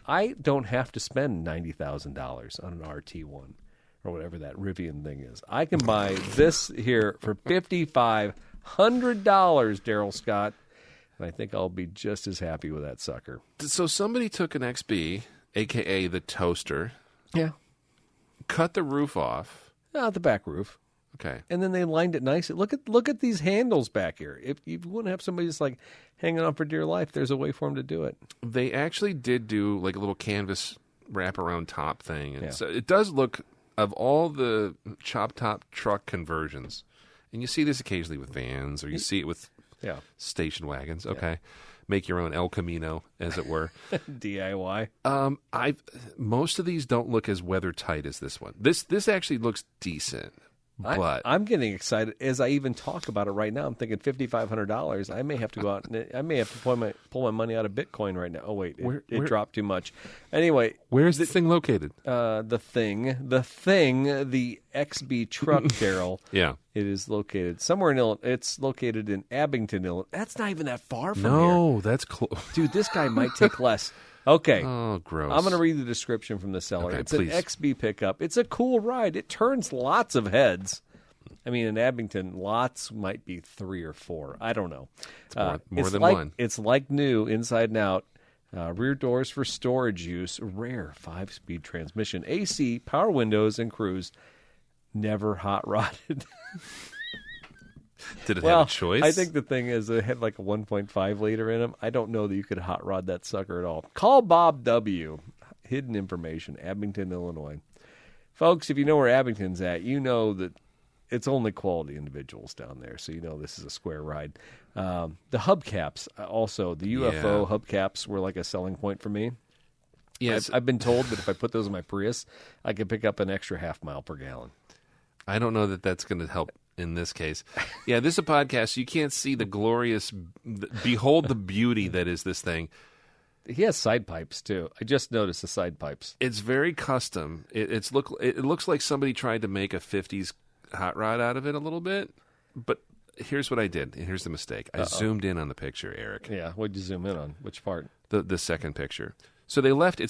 I don't have to spend $90,000 on an RT1 or whatever that Rivian thing is. I can buy this here for $5,500, Daryl Scott. And I think I'll be just as happy with that sucker. So somebody took an XB, a.k.a. the toaster, Yeah. cut the roof off. The back roof. Okay. And then they lined it nicely. Look at these handles back here. If you want to have somebody just like hanging on for dear life, there's a way for them to do it. They actually did do like a little canvas wraparound top thing. And Yeah. so it does look, of all the chop top truck conversions, and you see this occasionally with vans, or you see it with station wagons. Okay. Make your own El Camino, as it were. DIY. Most of these don't look as weather tight as this one. This actually looks decent. But I'm getting excited as I even talk about it right now. I'm thinking $5,500. I may have to go out and I may have to pull my money out of Bitcoin right now. Oh wait, it dropped too much. Anyway, where's the thing located? The XB truck, Daryl. Yeah, it is located somewhere in Illinois. It's located in Abington, Illinois. That's not even that far from here. No, that's close. Dude, this guy might take less. Okay. Oh, gross. I'm going to read the description from the seller. Okay, it's please. an XB pickup. It's a cool ride. It turns lots of heads. I mean, in Abington, lots might be 3 or 4. I don't know. It's more than like, one. It's like new, inside and out. Rear doors for storage use. Rare 5-speed transmission. AC, power windows, and cruise. Never hot rodded. Did it have a choice? I think the thing is it had like a 1.5 liter in them. I don't know that you could hot rod that sucker at all. Call Bob W. Hidden information, Abington, Illinois. Folks, if you know where Abington's at, you know that it's only quality individuals down there, so you know this is a square ride. The hubcaps, also, the UFO hubcaps were like a selling point for me. Yes. I've been told that if I put those in my Prius, I could pick up an extra half mile per gallon. I don't know that that's going to help in this case. Yeah, this is a podcast. So you can't see the glorious, behold the beauty that is this thing. He has side pipes, too. I just noticed the side pipes. It's very custom. It looks like somebody tried to make a 50s hot rod out of it a little bit. But here's what I did. Here's the mistake. I zoomed in on the picture, Eric. Yeah, what'd you zoom in on? Which part? The second picture. So they left.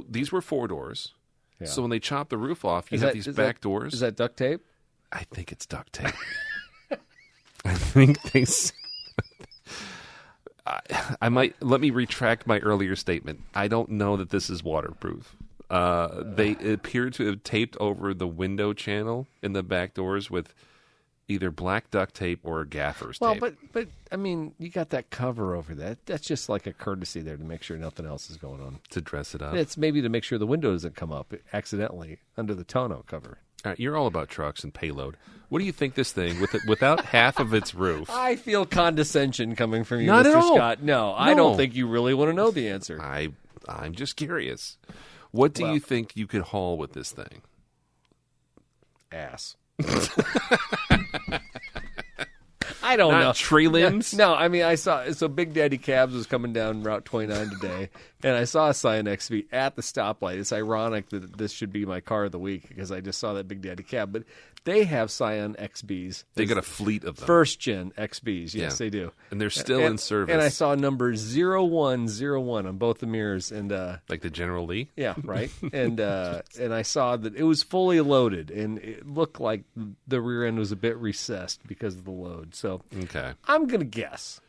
These were 4 doors. Yeah. So when they chop the roof off, you have these back doors. Is that duct tape? I think it's duct tape. I think they. Let me retract my earlier statement. I don't know that this is waterproof. They appear to have taped over the window channel in the back doors with either black duct tape or gaffer's tape. Well, but I mean, you got that cover over that. That's just like a courtesy there to make sure nothing else is going on. To dress it up. It's maybe to make sure the window doesn't come up accidentally under the tonneau cover. All right, you're all about trucks and payload. What do you think this thing, without half of its roof? I feel condescension coming from you, Not Mr. at all. Scott. No, I don't think you really want to know the answer. I'm just curious. What do you think you could haul with this thing? Ass. I don't know. Tree limbs? No, I mean, I saw, so Big Daddy Cabs was coming down Route 29 today, and I saw a Scion XV at the stoplight. It's ironic that this should be my car of the week because I just saw that Big Daddy Cab, but they have Scion XBs. They got a fleet of them. First-gen XBs, yes, they do. And they're still in service. And I saw number 0101 on both the mirrors. And like the General Lee? Yeah, right. And I saw that it was fully loaded, and it looked like the rear end was a bit recessed because of the load. So okay. I'm going to guess.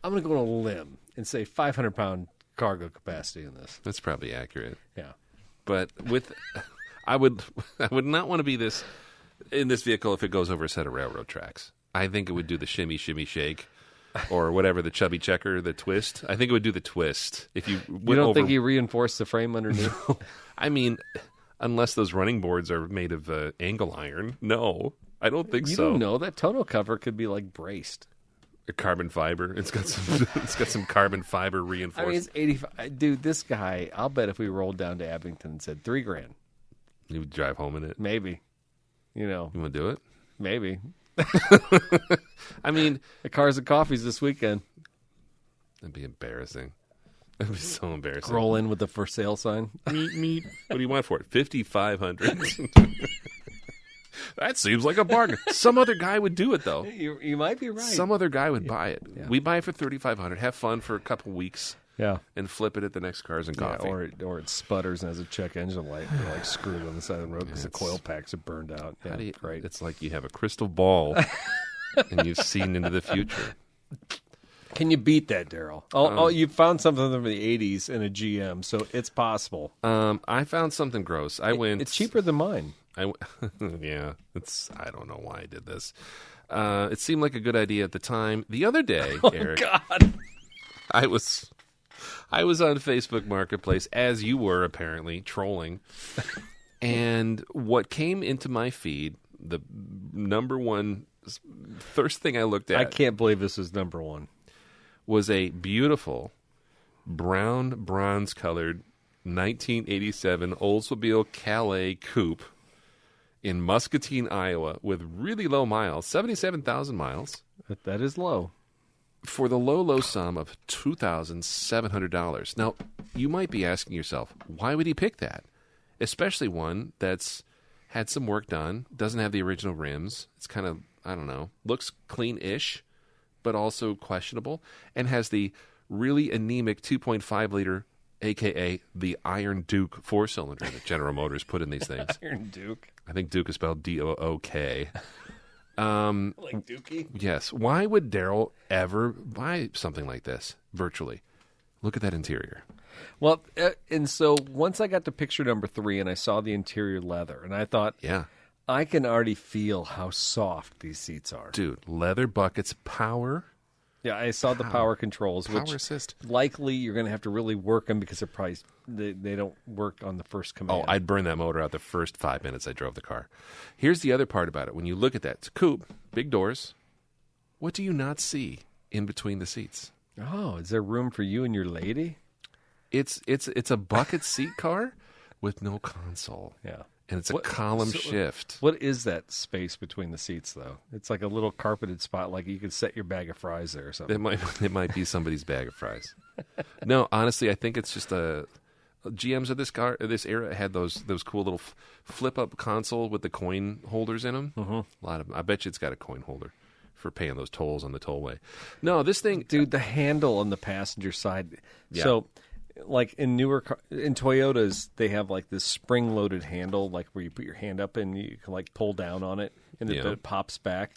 I'm going to go on a limb and say 500-pound cargo capacity in this. That's probably accurate. Yeah. But I would not want to be in this vehicle if it goes over a set of railroad tracks. I think it would do the shimmy, shimmy, shake, or whatever, the chubby checker, the twist. I think it would do the twist. If you don't think you reinforced the frame underneath? No. I mean, unless those running boards are made of angle iron. No, I don't think so. You don't know. That tonneau cover could be like braced. A carbon fiber. It's got some carbon fiber reinforced. I mean, it's 85. Dude, this guy, I'll bet if we rolled down to Abington and said $3,000. You would drive home in it? Maybe. You want to do it? Maybe. I mean, the cars and coffees this weekend. That'd be embarrassing. That'd be so embarrassing. Roll in with the for sale sign. Meet. What do you want for it? $5,500. That seems like a bargain. Some other guy would do it, though. You might be right. Some other guy would buy it. Yeah. We buy it for $3,500. Have fun for a couple weeks. Yeah. And flip it at the next Cars and Coffee. Yeah, or it sputters and has a check engine light. You're like screwed on the side of the road because the coil packs are burned out. Yeah, great. It's like you have a crystal ball and you've seen into the future. Can you beat that, Daryl? You found something from the 80s in a GM, so it's possible. I found something gross. It's cheaper than mine. Yeah, I don't know why I did this. It seemed like a good idea at the time. The other day, Eric, God. I was on Facebook Marketplace, as you were apparently, trolling. And what came into my feed, the number one first thing I looked at. I can't believe this is number one. Was a beautiful brown, bronze-colored 1987 Oldsmobile Calais coupe in Muscatine, Iowa, with really low miles, 77,000 miles. That is low. For the low sum of $2,700. Now, you might be asking yourself, why would he pick that? Especially one that's had some work done, doesn't have the original rims. It's kind of, I don't know, looks clean-ish, but also questionable, and has the really anemic 2.5-liter, a.k.a. the Iron Duke four-cylinder that General Motors put in these things. Iron Duke. I think Duke is spelled D-O-O-K. Like Dookie? Yes. Why would Daryl ever buy something like this, virtually? Look at that interior. Well, and so once I got to picture number 3 and I saw the interior leather, and I thought, yeah, I can already feel how soft these seats are. Dude, leather buckets, power. Yeah, I saw the power controls, Power which assist. likely you're going to have to really work them because they don't work on the first command. Oh, I'd burn that motor out the first 5 minutes I drove the car. Here's the other part about it. When you look at that, it's a coupe, big doors. What do you not see in between the seats? Oh, is there room for you and your lady? It's a bucket seat car with no console. Yeah. And it's a column shift. What is that space between the seats, though? It's like a little carpeted spot, like you could set your bag of fries there or something. It might be somebody's bag of fries. No, honestly, I think it's just GMs of this era had those cool little flip up console with the coin holders in them. Mm-hmm. A lot of them. I bet you it's got a coin holder for paying those tolls on the tollway. No, this thing, dude, the handle on the passenger side. Yeah. So, like in in Toyotas, they have like this spring-loaded handle, like where you put your hand up and you can like pull down on it, and it pops back.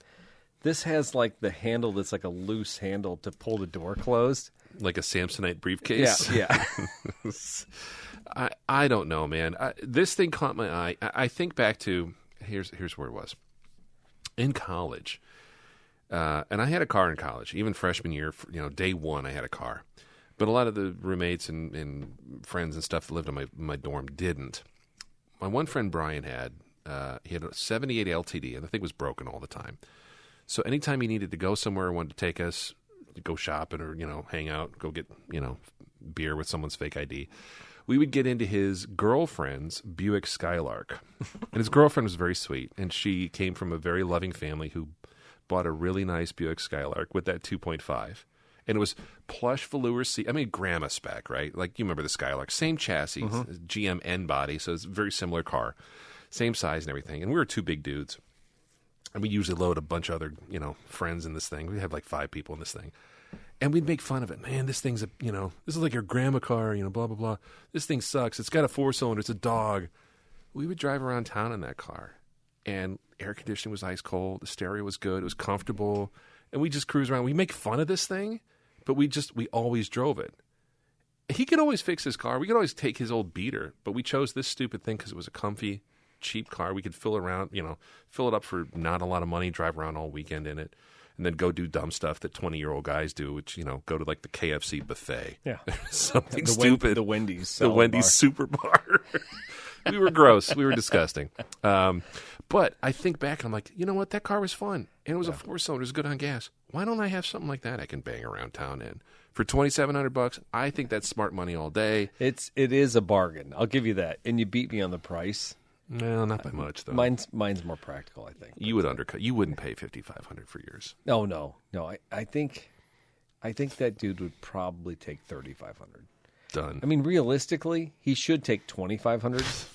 This has like the handle that's like a loose handle to pull the door closed, like a Samsonite briefcase. Yeah. I don't know, man. This thing caught my eye. I think back to here's where it was in college, and I had a car in college, even freshman year. Day one, I had a car. But a lot of the roommates and friends and stuff that lived in my dorm didn't. My one friend, Brian, he had a 78 LTD, and the thing was broken all the time. So anytime he needed to go somewhere or wanted to take us to go shopping or, hang out, go get, beer with someone's fake ID, we would get into his girlfriend's Buick Skylark. And his girlfriend was very sweet, and she came from a very loving family who bought a really nice Buick Skylark with that 2.5. And it was plush velour seat. I mean, grandma spec, right? Like, you remember the Skylark. Same chassis, GM N body, so it's a very similar car. Same size and everything. And we were two big dudes. And we usually load a bunch of other, friends in this thing. We had like 5 people in this thing. And we'd make fun of it. Man, this thing's this is like your grandma car, blah, blah, blah. This thing sucks. It's got a 4-cylinder. It's a dog. We would drive around town in that car. And air conditioning was ice cold. The stereo was good. It was comfortable. And we just cruise around. We make fun of this thing. But we always drove it. He could always fix his car. We could always take his old beater. But we chose this stupid thing because it was a comfy, cheap car. We could fill it up for not a lot of money, drive around all weekend in it, and then go do dumb stuff that 20-year-old guys do, which, go to like the KFC buffet. Yeah. Something stupid. The Wendy's. The Wendy's super bar. We were gross. We were disgusting. But I think back, I'm like, you know what? That car was fun. And it was a 4-cylinder. It was good on gas. Why don't I have something like that I can bang around town in? For $2,700, I think that's smart money all day. It is a bargain. I'll give you that. And you beat me on the price. No, not by much, though. Mine's more practical, I think. You would undercut. You wouldn't pay $5,500 for yours. No. I think that dude would probably take $3,500. Done. I mean, realistically, he should take $2,500.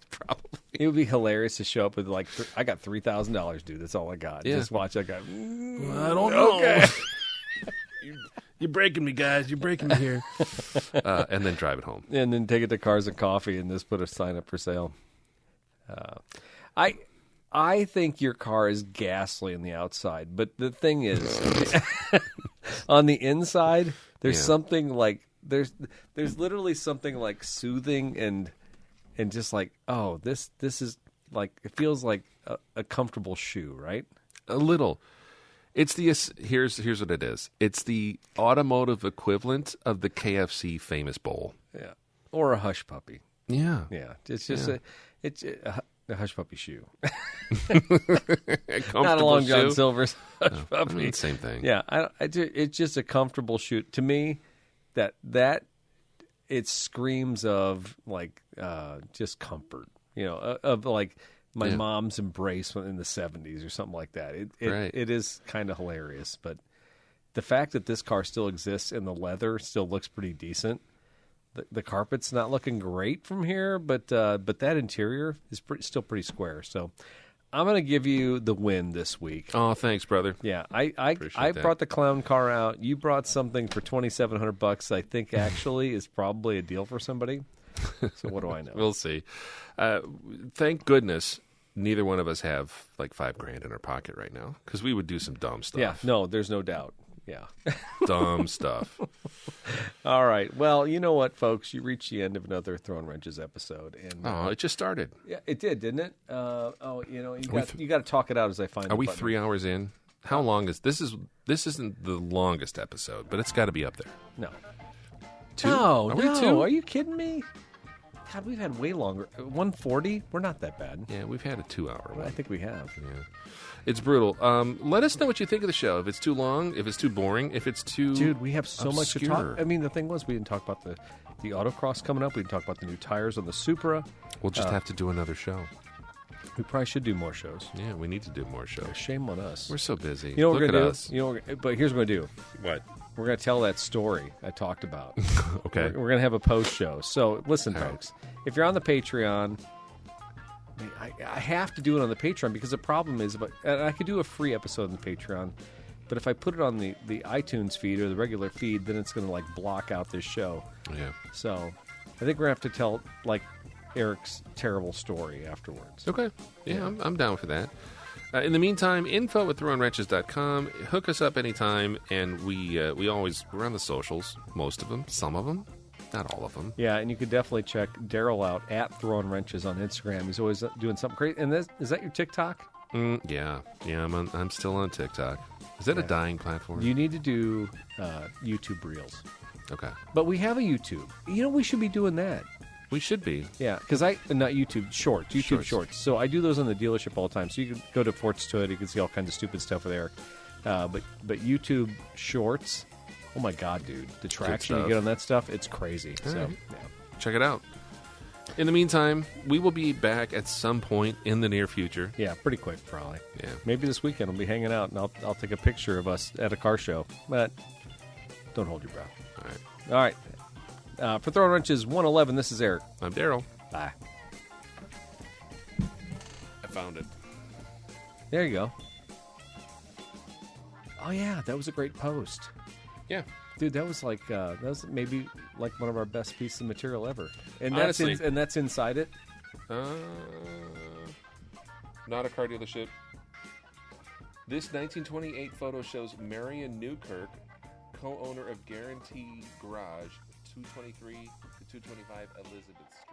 Probably. It would be hilarious to show up with like, I got $3,000, dude. That's all I got. Yeah. Just watch that guy. I don't know. Okay. You're breaking me, guys. You're breaking me here. And then drive it home. And then take it to Cars and Coffee and just put a sign up for sale. I think your car is ghastly on the outside, but the thing is, on the inside, there's Yeah. something like there's literally something like soothing and just like, oh, this is like, it feels like a comfortable shoe, right? A little. It's the here's what it is. It's the automotive equivalent of the KFC famous bowl. Yeah, or a hush puppy. Yeah. Yeah, it's just it's a hush puppy shoe. A Not a Long John shoe? Silver's hush I puppy. mean, same thing. Yeah, it's just a comfortable shoe. To me, that it screams of like just comfort. You know, of like my Yeah. mom's embrace in the 70s or something like that. Right. It is kind of hilarious, but the fact that this car still exists and the leather still looks pretty decent. The carpet's not looking great from here, but that interior is still pretty square. So I'm going to give you the win this week. Oh, thanks, brother. Yeah, I Appreciate that. brought the clown car out. You brought something for $2,700. I think actually is probably a deal for somebody. So what do I know? We'll see. Thank goodness neither one of us have like $5,000 in our pocket right now, because we would do some dumb stuff. Yeah, no, there's no doubt. Yeah. Dumb stuff. All right. Well, you know what, folks? You reached the end of another Throwin Wrenches episode, and Oh, it just started. yeah, it did, didn't it? You got to talk it out as I find. Are the we button. 3 hours in? How long is this? This isn't the longest episode, but it's got to be up there. No. 2? No, Are we no. 2? Are you kidding me? God, we've had way longer. 140? We're not that bad. Yeah, we've had a 2-hour one. I think we have. Yeah. It's brutal. Let us know what you think of the show. If it's too long, if it's too boring, if it's too Dude, we have so much to obscure. talk. I mean, the thing was, we didn't talk about the autocross coming up. We didn't talk about the new tires on the Supra. We'll just have to do another show. We probably should do more shows. Yeah, we need to do more shows. Shame on us. We're so busy. You know what Look we're at gonna us. do? You know, but here's what we're gonna do. What? We're gonna tell that story I talked about. Okay. We're gonna have a post show. So listen, All right. folks, if you're on the Patreon, I have to do it on the Patreon because the problem is, and I could do a free episode on the Patreon, but if I put it on the iTunes feed or the regular feed, then it's gonna like block out this show. Yeah. So I think we're gonna have to tell like Eric's terrible story afterwards. Okay. Yeah, I'm down for that. In the meantime, info@throwinwrenches.com. Hook us up anytime, and we're on the socials, most of them, some of them, not all of them. Yeah, and you could definitely check Daryl out at Throwin Wrenches on Instagram. He's always doing something great. And is that your TikTok? Yeah, I'm still on TikTok. Is that a dying platform? You need to do YouTube Reels. Okay. But we have a YouTube. You know, we should be doing that. We should be. Yeah, because not YouTube Shorts, YouTube Shorts. So I do those on the dealership all the time. So you can go to Forts to it. You can see all kinds of stupid stuff with Eric. But YouTube Shorts, oh my God, dude. The traction you stuff. get on that stuff, it's crazy. All So, right. yeah. Check it out. In the meantime, we will be back at some point in the near future. Yeah, pretty quick, probably. Yeah. Maybe this weekend we'll be hanging out, and I'll take a picture of us at a car show. But don't hold your breath. All right. All right. For Throwin Wrenches 111, this is Eric. I'm Daryl. Bye. I found it. There you go. Oh, yeah, that was a great post. Yeah. Dude, that was maybe like one of our best pieces of material ever. And Honestly. that's inside it. Not a car dealership. This 1928 photo shows Marion Newkirk, co-owner of Guarantee Garage, 223 to 225 Elizabeth Street.